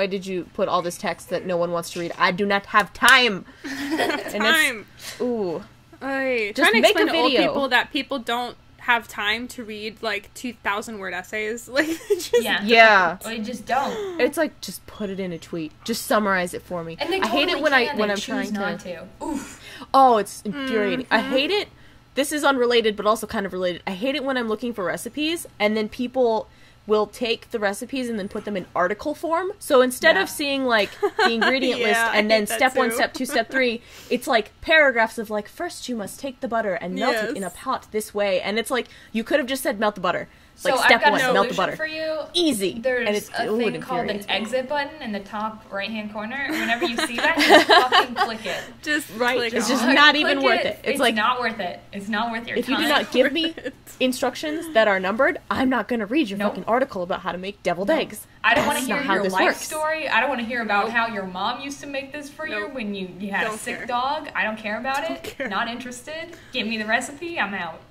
did you put all this text that no one wants to read? I do not have time. Time. Ooh. Just Just trying to make a explain to old video. people that people don't have time to read, like, 2,000 word essays. Like, just... Yeah. Well, you just don't. It's like, just put it in a tweet. Just summarize it for me. And they I hate it when can. when They I'm choose trying not to. Oof. Oh, it's infuriating. I hate it. This is unrelated, but also kind of related. I hate it when I'm looking for recipes, and then people will take the recipes and then put them in article form. So instead of seeing, like, the ingredient list I and then hate that step 1, too. step 2, step 3, it's like paragraphs of, like, first you must take the butter and melt it in a pot this way. And it's like, you could have just said melt the butter. Like, So step I've got 1, a melt the solution butter. for you. Easy. There's and it's, a ooh, thing it called an infuriates me. exit button in the top right-hand corner. Whenever you see that, just fucking click it. Just Right. click It's on just it. not Click even worth it. It's like, not worth it. It's not worth your if you time. do not give me instructions that are numbered, I'm not going to read your Nope. fucking article about how to make deviled eggs. I don't want to That's hear not how your this life works. story. I don't want to hear about how your mom used to make this for you Nope. when you had a Don't sick care. dog. I don't care about it. care. Not interested. Give me the recipe. I'm out.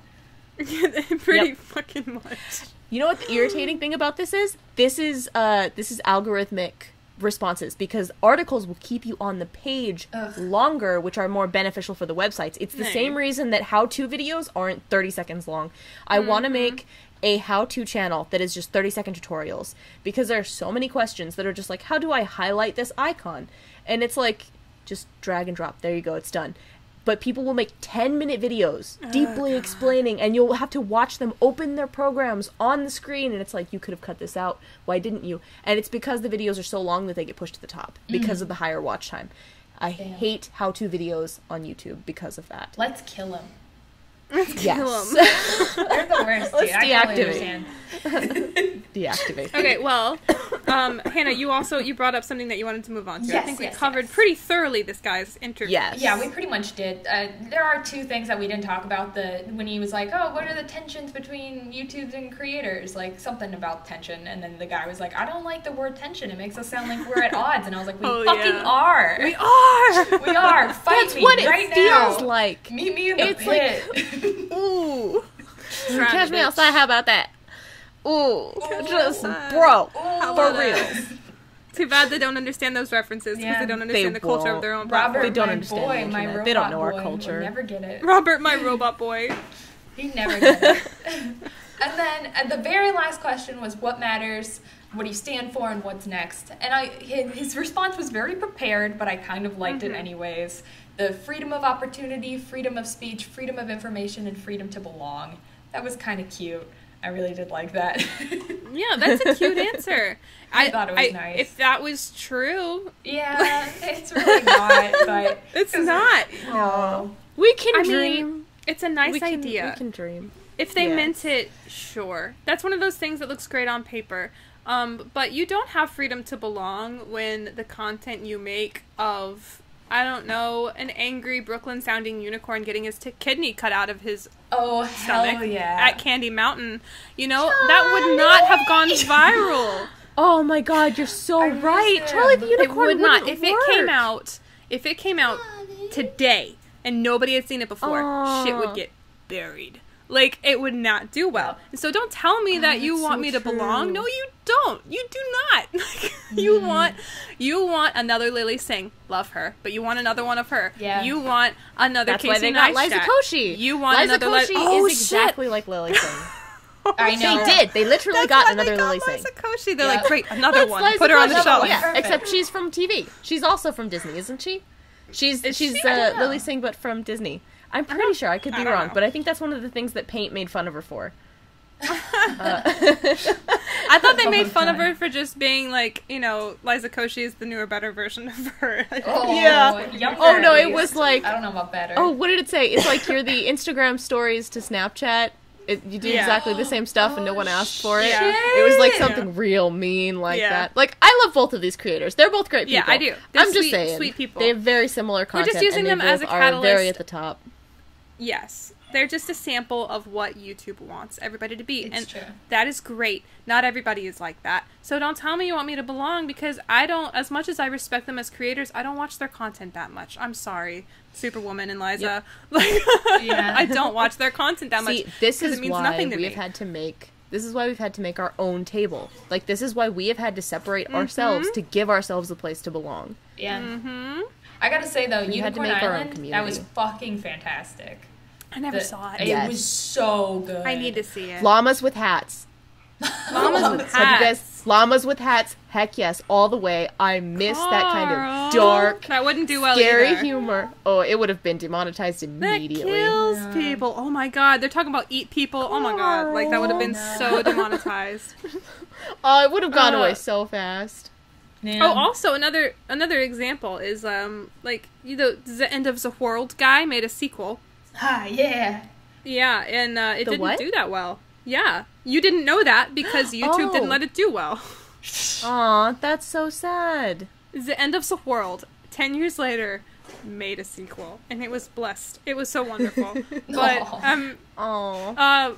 Pretty Yep. fucking much. You know what the irritating thing about this is? This is algorithmic responses, because articles will keep you on the page longer, which are more beneficial for the websites. It's the Nice. same reason that how-to videos aren't 30 seconds long. I want to make a how-to channel that is just 30-second tutorials, because there are so many questions that are just like, how do I highlight this icon? And it's like, just drag and drop. There you go, it's done. But people will make 10-minute videos deeply explaining, and you'll have to watch them open their programs on the screen, and it's like, you could have cut this out. Why didn't you? And it's because the videos are so long that they get pushed to the top because of the higher watch time. I hate how-to videos on YouTube because of that. Let's kill him. Yes. They're the worst, dude. Let's I totally deactivate. understand. Deactivate. Okay, well, Hannah, you brought up something that you wanted to move on to. I Yes, think we yes, covered yes. pretty thoroughly this guy's interview. Yes. Yeah, we pretty much did. There are two things that we didn't talk about. When he was like, oh, what are the tensions between YouTubers and creators? Like, something about tension. And then the guy was like, I don't like the word tension. It makes us sound like we're at odds. And I was like, we fucking are. We are! We are. Fight That's me what right it feels now. like. Meet me in the It's pit. Ooh. Catch me outside, how about that? Ooh, just bro, for real. Too bad they don't understand those references because they don't understand the culture of their own platform. Robert, They don't my understand boy, the internet. my robot They don't know our boy culture. would never get it. Robert, my robot boy. He'd never get it. And then the very last question was, what matters? What do you stand for, and what's next? And his response was very prepared, but I kind of liked it anyways. The freedom of opportunity, freedom of speech, freedom of information, and freedom to belong. That was kind of cute. I really did like that. Yeah, that's a cute answer. I thought it was nice. If that was true. Yeah, it's really not, but... It's not. No. We can I dream. mean, it's a nice idea. We can dream. If they Yes. meant it, sure. That's one of those things that looks great on paper. But you don't have freedom to belong when the content you make of, I don't know, an angry Brooklyn-sounding unicorn getting his kidney cut out of his stomach hell yeah. at Candy Mountain. You know, that would not have gone viral. Oh my god, you're so I miss right. him. Charlie the It Unicorn would not. wouldn't If it work. came out today and nobody had seen it before, shit would Aw. get buried. Like, it would not do well. And so don't tell me that you that's want so me to true. belong. No, you don't. You do not. Like, you want another Lily Singh. Love her. But you want another one of her. Yeah. You want another That's Casey why they got Neistat. Liza Koshy. You want Liza another Koshy Oh, is shit. exactly like Lily Singh. I know. They did. They literally That's got why another they got Lily Singh. Liza Koshy. They're Yep. like, great, another That's one. Liza Put her on the Koshy. shelf. Yeah, Perfect. except she's from TV. She's also from Disney, isn't she? She's she? I don't Lily Singh, but from Disney. I'm pretty sure. I could be I don't wrong, know. but I think that's one of the things that Paint made fun of her for. I thought they All made the fun of time. her for just being like, you know, Liza Koshy is the newer, better version of her. Oh, Yeah. younger Oh, no, at it least. was like- I don't know about better. Oh, what did it say? It's like you're the Instagram stories to Snapchat. You do Yeah. exactly the same stuff and no one asked for it. Yeah. It was like Shit. something real mean like Yeah. that. Like, I love both of these creators. They're both great people. Yeah, I do. They're I'm just sweet- saying. sweet people. They have very similar We're content just using and they them both as a are very catalyst. at the top. Yes. They're just a sample of what YouTube wants everybody to be. It's and true. that is great. Not everybody is like that. So don't tell me you want me to belong because I don't, as much as I respect them as creators, I don't watch their content that much. I'm sorry, Superwoman and Liza. Like, Yeah. I don't watch their content that much. See, this 'cause is it means why nothing to we me. have had to make. This is why we've had to make our own table. Like, this is why we have had to separate ourselves to give ourselves a place to belong. Yeah. Mm-hmm. I gotta say though, We had to Unicorn make our own Island, that community. was fucking fantastic. I never saw it. It Yes. was so good. I need to see it. Llamas with hats. Llamas with Have you hats. guys? Llamas with hats. Heck yes, all the way. I miss that kind Carl. of dark, That wouldn't do well scary either. humor. Oh, it would have been demonetized That immediately. kills people. Oh my god, they're talking about eat people. Oh my god, like that would have been so demonetized. Oh, it would have gone Uh, away so fast. Yeah. Oh, also another example is like the End of the World guy made a sequel. Ah, yeah. Yeah, and it The didn't what? do that well. Yeah, you didn't know that because YouTube Oh. didn't let it do well. Aw, that's so sad. The End of the World, 10 years later, made a sequel, and it was blessed. It was so wonderful. But Aw.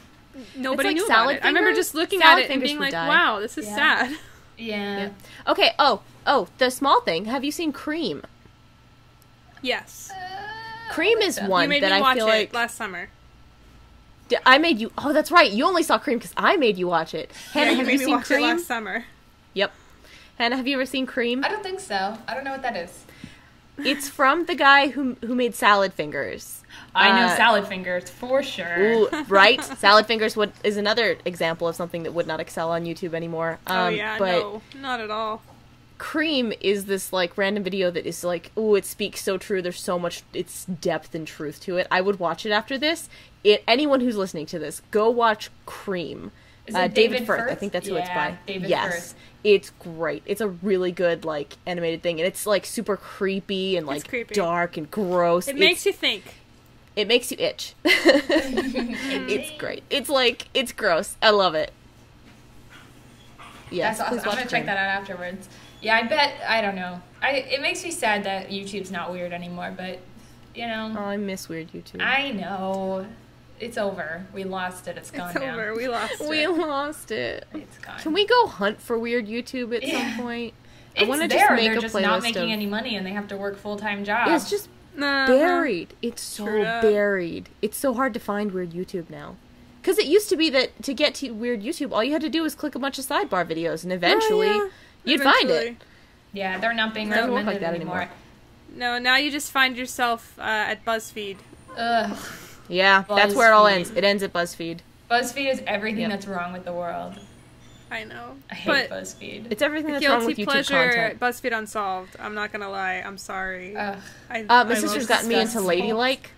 nobody like knew about salad it. I remember fingers. just looking Salad at it and fingers being would like, die. "Wow, this is Yeah. sad." Yeah. Okay. Oh, the small thing. Have you seen Cream? Yes, Cream is you one made that me I watch feel it like last summer. I made you. Oh, that's right. You only saw Cream because I made you watch it. Hannah, Yeah, you have made you me seen watch it Cream? last summer. Yep. Hannah, have you ever seen Cream? I don't think so. I don't know what that is. It's from the guy who made Salad Fingers. I know salad fingers for sure. Ooh, right? Salad Fingers is another example of something that would not excel on YouTube anymore. Oh yeah, but no, not at all. Cream is this like random video that is like, ooh, it speaks so true. There's so much, it's depth and truth to it. I would watch it after this. Anyone who's listening to this, go watch Cream. Is it David Firth. I Firth? think that's who it's Yeah, by. David yes, Firth. it's great. It's a really good like animated thing, and it's like super creepy and like creepy. dark and gross. It makes you think. It makes you itch. It's great. It's like, it's gross. I love it. Yes, That's awesome. please I'm watch gonna Cream. check that out afterwards. Yeah, I bet. I don't know. It makes me sad that YouTube's not weird anymore, but you know, Oh, I miss weird YouTube. I know it's over. We lost it. It's gone It's now. over. We lost We it. lost it. It's gone. Can we go hunt for weird YouTube at Yeah. some point? It's I want to there. just make They're a just playlist not making of. any money, and they have to work full-time jobs. It's just Uh-huh. buried. It's so True. buried. It's so hard to find weird YouTube now. Because it used to be that to get to weird YouTube, all you had to do was click a bunch of sidebar videos, and eventually you'd find it. Yeah, they're not being Doesn't recommended work like that anymore. No, now you just find yourself at BuzzFeed. Ugh. Yeah, that's where it all ends. It ends at BuzzFeed. BuzzFeed is everything that's wrong with the world. I know. I hate BuzzFeed. It's everything that's wrong with YouTube pleasure, content. BuzzFeed Unsolved. I'm not gonna lie. I'm sorry. My sister's gotten me into Ladylike.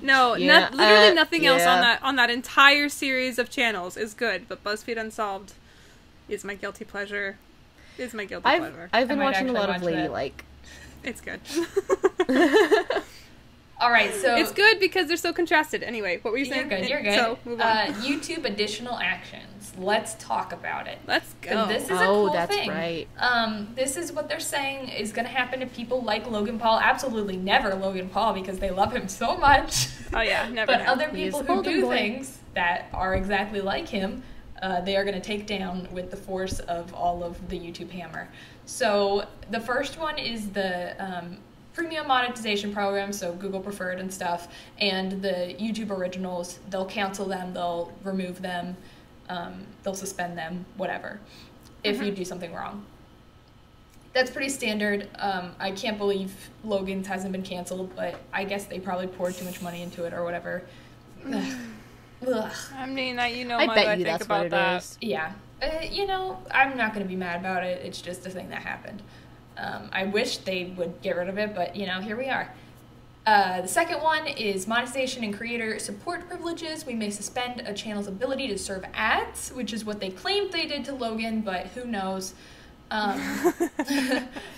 No, literally nothing else on that entire series of channels is good, but BuzzFeed Unsolved is my guilty pleasure. I've been watching a lot of Ladylike. It's good. All right, so it's good because they're so contrasted. Anyway, what were you saying? You're good. So move on. YouTube additional actions. Let's talk about it. Let's go. This is a cool that's thing. Right. This is what they're saying is going to happen to people like Logan Paul. Absolutely never Logan Paul because they love him so much. Oh yeah, never. But other people who do things that are exactly like him, they are going to take down with the force of all of the YouTube hammer. So the first one is the premium monetization program, so Google Preferred and stuff, and the YouTube Originals. They'll cancel them, they'll remove them, they'll suspend them, whatever, if you do something wrong. That's pretty standard. I can't believe Logan's hasn't been canceled, but I guess they probably poured too much money into it or whatever. Ugh. I mean, I bet you think that's about what it that. is. Yeah. I'm not going to be mad about it. It's just a thing that happened. I wish they would get rid of it, but, here we are. The second one is monetization and creator support privileges. We may suspend a channel's ability to serve ads, which is what they claimed they did to Logan, but who knows.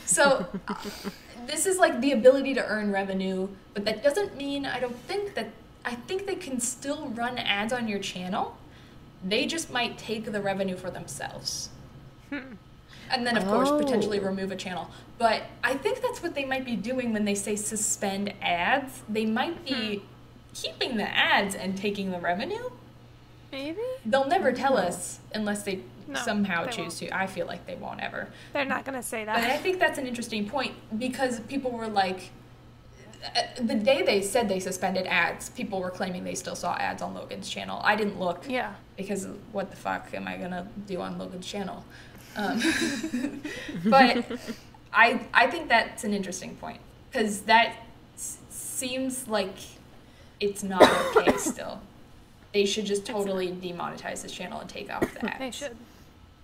So this is like the ability to earn revenue, but that doesn't mean I think they can still run ads on your channel. They just might take the revenue for themselves. And then, of course, potentially remove a channel. But I think that's what they might be doing when they say suspend ads. They might be keeping the ads and taking the revenue. Maybe? They'll never tell us unless they somehow they choose to. I feel like they won't ever. They're not going to say that. But I think that's an interesting point because people were like, the day they said they suspended ads, people were claiming they still saw ads on Logan's channel. I didn't look. Yeah. Because what the fuck am I going to do on Logan's channel? But I think that's an interesting point because that seems like it's not okay still. They should just totally demonetize his channel and take off the ads.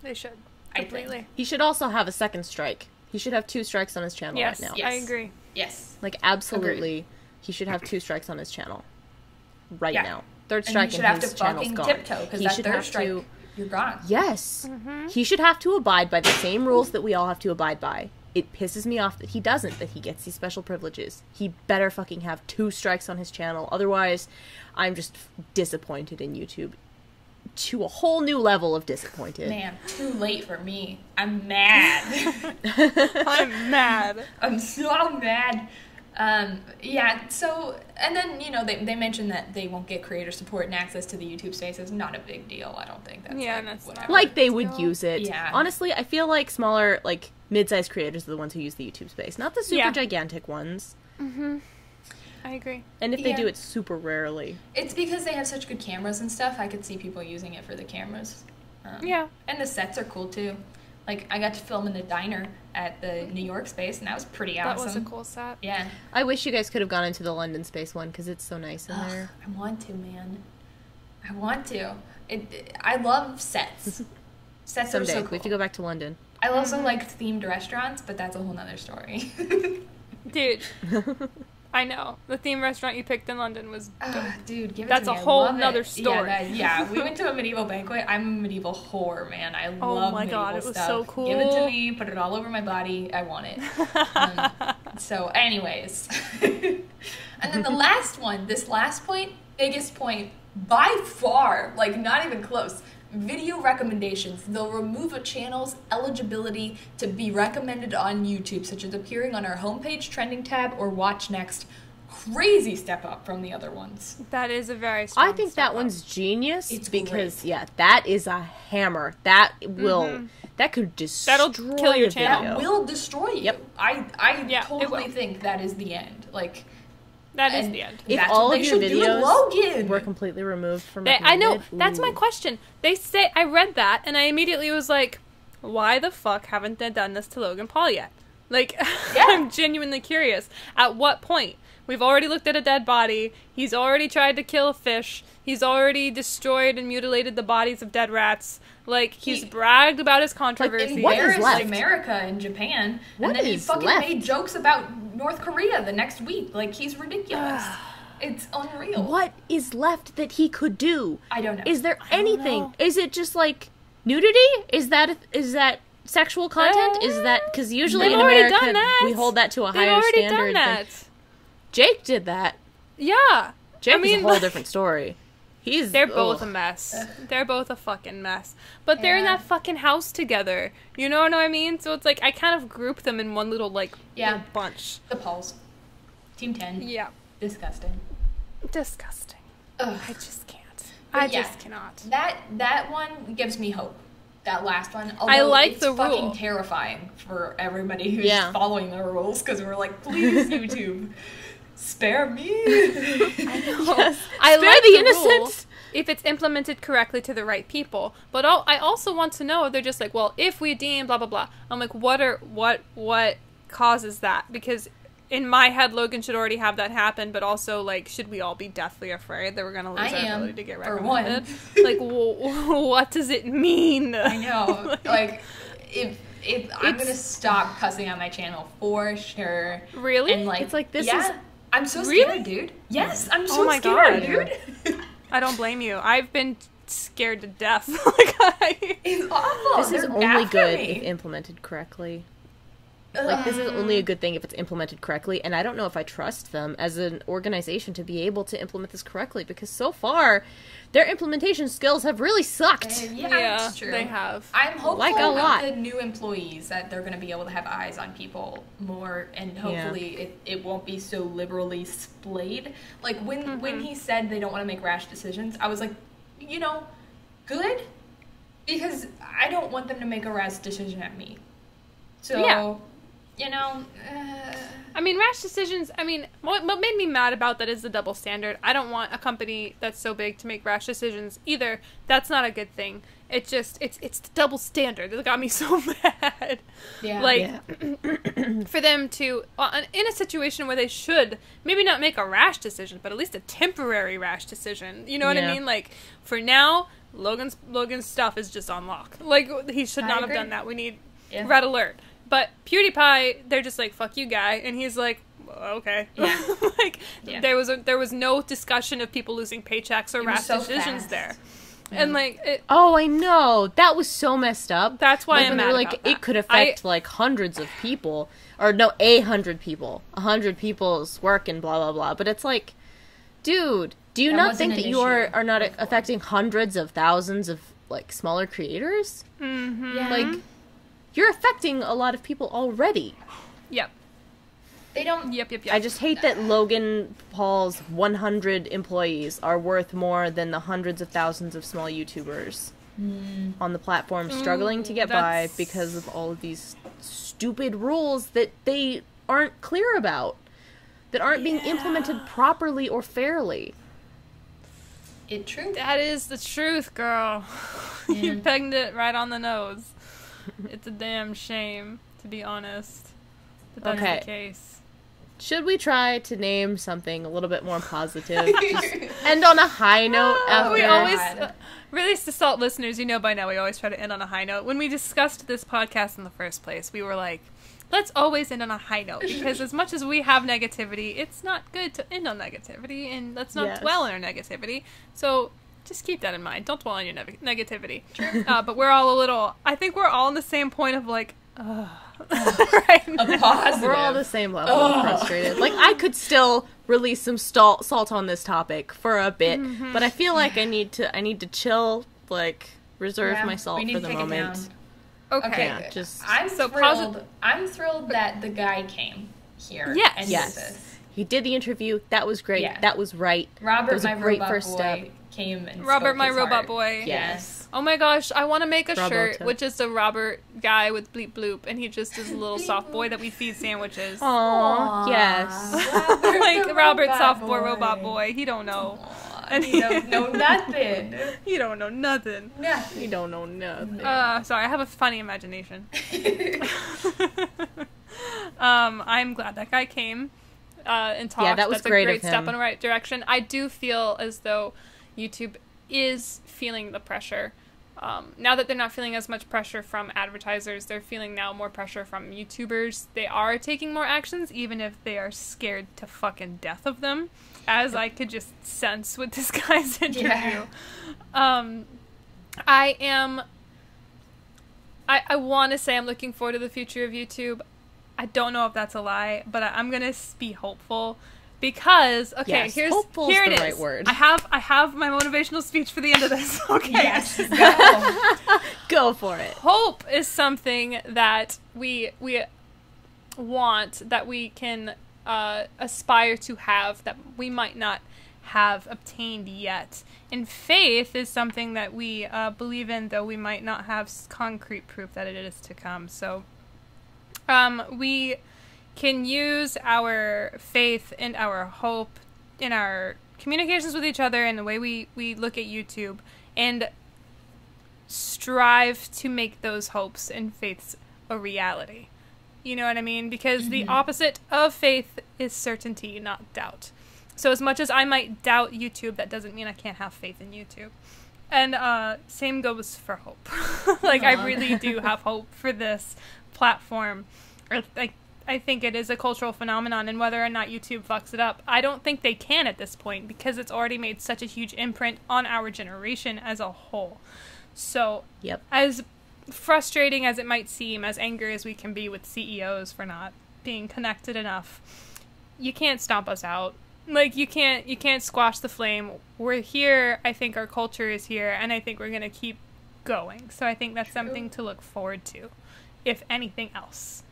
They should. Completely. I think. He should also have a second strike. He should have 2 strikes on his channel right now. Yes, I agree. Yes. Like, absolutely, agreed. He should have 2 strikes on his channel right now. Third strike and his channel's gone. Tiptoe, because that third strike, you're gone. Yes. He should have to abide by the same rules that we all have to abide by. It pisses me off that he doesn't, that he gets these special privileges. He better fucking have 2 strikes on his channel. Otherwise, I'm just disappointed in YouTube. To a whole new level of disappointed. Man, too late for me. I'm mad. I'm mad. I'm so mad. Yeah, so, and then, they mentioned that they won't get creator support and access to the YouTube Spaces. Not a big deal, I don't think. That's whatever. Like, they would use it. Yeah. Honestly, I feel like smaller, like, mid-sized creators are the ones who use the YouTube Space. Not the super gigantic ones. Mm-hmm. I agree. And if they do it super rarely. It's because they have such good cameras and stuff. I could see people using it for the cameras. And the sets are cool, too. Like, I got to film in the diner at the New York Space, and that was pretty awesome. That was a cool set. Yeah. I wish you guys could have gone into the London Space one, because it's so nice in there. I want to, man. I want to. I love sets. Sets Someday, are so cool. we have to go back to London. I also like themed restaurants, but that's a whole nother story. Dude. I know. The theme restaurant you picked in London was dope. Dude, give it That's to me. a whole nother story. Yeah, we went to a medieval banquet. I'm a medieval whore, man. I love medieval stuff. Oh my god, it was so cool. Give it to me. Put it all over my body. I want it. So, anyways. And then the last one, this last point, biggest point, by far, like not even close. Video recommendations. They'll remove a channel's eligibility to be recommended on YouTube, such as appearing on our homepage, trending tab, or watch next. Crazy step up from the other ones. That is a very strong I think that one's genius because, great. that is a hammer. That will, that could destroy That'll kill your channel. That will destroy you. Yep. I totally think that is the end. Like, That is And the end. If that's all what of they your should do with videos Logan. were completely removed from I know, recommended, that's my ooh. question. They say, I read that, and I immediately was like, why the fuck haven't they done this to Logan Paul yet? Like, Yeah. I'm genuinely curious. At what point? We've already looked at a dead body. He's already tried to kill a fish. He's already destroyed and mutilated the bodies of dead rats. Like, he's bragged about his controversy. what is Embarrassed left? America and Japan, What and then he is fucking left? made jokes about North Korea the next week. Like, he's ridiculous. It's unreal. What is left that he could do? I don't know. Is there don't anything? know. Is it just like nudity? Is that sexual content? Is that because usually They've in already America done that. we hold that to a They've higher already standard. done that. Jake did that. Yeah. Jake I mean, is a whole different story. They're both a ugh. mess. They're both a fucking mess. But they're in Yeah. that fucking house together. You know what I mean? So it's like, I kind of group them in one little, like, Yeah. little bunch. The Pauls. Team 10. Yeah. Disgusting. Disgusting. Ugh. I just can't. But I yeah. just cannot. That one gives me hope. That last one. I Although like it's the fucking rule. terrifying for everybody who's Yeah. following the rules because we're like, please, YouTube, spare me. Yes. I Spare like the the rule innocent. if it's implemented correctly to the right people. But I also want to know if they're just like, well, if we deem blah blah blah. I'm like, what causes that? Because in my head, Logan should already have that happen, but also, like, should we all be deathly afraid that we're going to lose I our am, ability to get for recommended? Like, what does it mean? I know. Like, if I'm gonna stop cussing on my channel for sure. Really? And like, It's like, this yeah, is- I'm so Really? scared, dude. Yes, I'm so Oh my scared, God. dude. I don't blame you. I've been scared to death. Like, It's awful. This is They're only after good me. if implemented correctly. Like, this is only a good thing if it's implemented correctly, and I don't know if I trust them as an organization to be able to implement this correctly, because so far, their implementation skills have really sucked. Yeah, it's true. they have. I'm hopeful Like a about lot. the new employees that they're going to be able to have eyes on people more, and hopefully it won't be so liberally splayed. Like when he said they don't want to make rash decisions, I was like, you know, good, because I don't want them to make a rash decision at me. So, Yeah. you know, I mean, rash decisions, I mean, what made me mad about that is the double standard. I don't want a company that's so big to make rash decisions either. That's not a good thing. It's just, it's the double standard that got me so mad. yeah, Like, for them to, in a situation where they should maybe not make a rash decision, but at least a temporary rash decision. You know what I Yeah. mean? Like, for now, Logan's stuff is just on lock. Like, he should I not agree. have done that. We need Yeah. red alert. But PewDiePie, they're just like, fuck you, guy. And he's like, okay. Yeah. Like, Yeah. there was no discussion of people losing paychecks or It was rash so decisions fast. there. And, like, Oh, I know. That was so messed up. that's why Like, I'm when they mad were like, about that. it could affect, like, hundreds of people. Or, no, 100 people. 100 people's work and blah, blah, blah. But it's like, dude, do you That not wasn't think that an you are issue not before. affecting hundreds of thousands of, like, smaller creators? Mm-hmm. Yeah. Like, you're affecting a lot of people already. Yep. they don't. Yep. I just hate that Logan Paul's 100 employees are worth more than the hundreds of thousands of small YouTubers on the platform struggling to get by that's- because of all of these stupid rules that they aren't clear about, that aren't being implemented properly or fairly. It true. That is the truth, girl. You pegged it right on the nose. It's a damn shame, to be honest. But that's Okay. the case. Should we try to name something a little bit more positive? Just end on a high note after. We Yeah. always, release to SALT listeners, you know by now we always try to end on a high note. When we discussed this podcast in the first place, we were like, let's always end on a high note, because as much as we have negativity, it's not good to end on negativity, and let's not Yes. dwell in our negativity. So just keep that in mind. Don't dwell on your negativity. But we're all I think we're all on the same point of like, right? A positive. We're all the same level of frustrated. Like, I could still release some salt on this topic for a bit, but I feel like I need to chill, like, reserve Yeah, my salt we need for to the take it moment. down. Okay. Yeah, just I'm So thrilled. I'm thrilled that the guy came here. Yes. And did Yes. this. He did the interview. That was great. Yeah. That was right. Robert, That was a my great robot first boy, step. came and Robert, spoke my his robot heart. boy. Yes. Oh my gosh, I want to make a shirt Roboto. with just a Robert guy with bleep bloop, and he just is a little soft boy that we feed sandwiches. Aww, yes. Like Robert softboy robot boy. He don't know. And he don't know nothing. He don't know nothing. Nothing. You don't know nothing. Sorry, I have a funny imagination. I'm glad that guy came and talked. Yeah, that was That's great a great of him. step in the right direction. I do feel as though YouTube is feeling the pressure. Now that they're not feeling as much pressure from advertisers, they're feeling now more pressure from YouTubers. They are taking more actions, even if they are scared to fucking death of them, as I could just sense with this guy's interview. Yeah. I want to say I'm looking forward to the future of YouTube. I don't know if that's a lie, but I'm gonna be hopeful because Yes, here hopeful it is the is. right word. I have my motivational speech for the end of this. Okay. Yes. Go. Go for it. Hope is something that we want, that we can aspire to have, that we might not have obtained yet. And faith is something that we believe in, though we might not have concrete proof that it is to come. So we can use our faith and our hope in our communications with each other and the way we look at YouTube, and strive to make those hopes and faiths a reality. You know what I mean? Because the opposite of faith is certainty, not doubt. So as much as I might doubt YouTube, that doesn't mean I can't have faith in YouTube. And same goes for hope. Like, I really do have hope for this platform. I think it is a cultural phenomenon, and whether or not YouTube fucks it up, I don't think they can at this point, because it's already made such a huge imprint on our generation as a whole. So, Yep. as frustrating as it might seem, as angry as we can be with CEOs for not being connected enough, you can't stomp us out. Like, you can't squash the flame. We're here. I think our culture is here, and I think we're going to keep going. So I think that's something to look forward to, if anything else.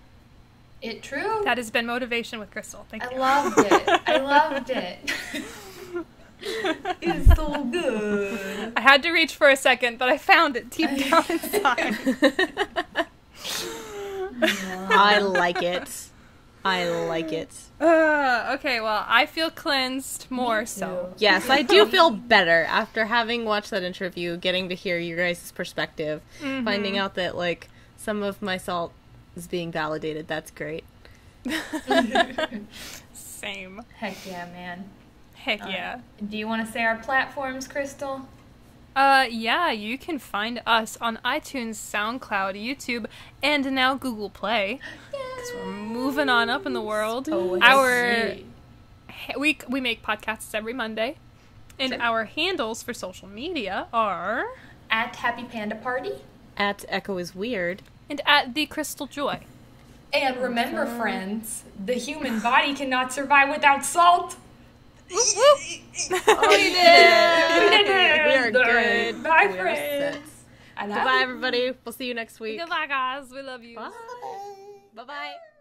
True. That has been Motivation with Crystal. Thank you. I loved it. It's so good. I had to reach for a second, but I found it deep down inside. I like it. I like it. Okay, well, I feel cleansed more so. Yes, I do feel better after having watched that interview, getting to hear your guys' perspective, finding out that, like, some of my salt is being validated. That's great. Same. Heck yeah, man. Heck yeah. Do you want to say our platforms, Crystal? Yeah, you can find us on iTunes, SoundCloud, YouTube, and now Google Play. Because we're moving on up in the world. Oh, We make podcasts every Monday. And our handles for social media are... At Happy Panda Party. At Echo is Weird. And at The Crystal Joy. And remember, friends, the human body cannot survive without salt. Oh, we did it! We did it! We are good. Bye, We are friends. set. Goodbye, everybody. We'll see you next week. Goodbye, guys. We love you. Bye. Bye-bye.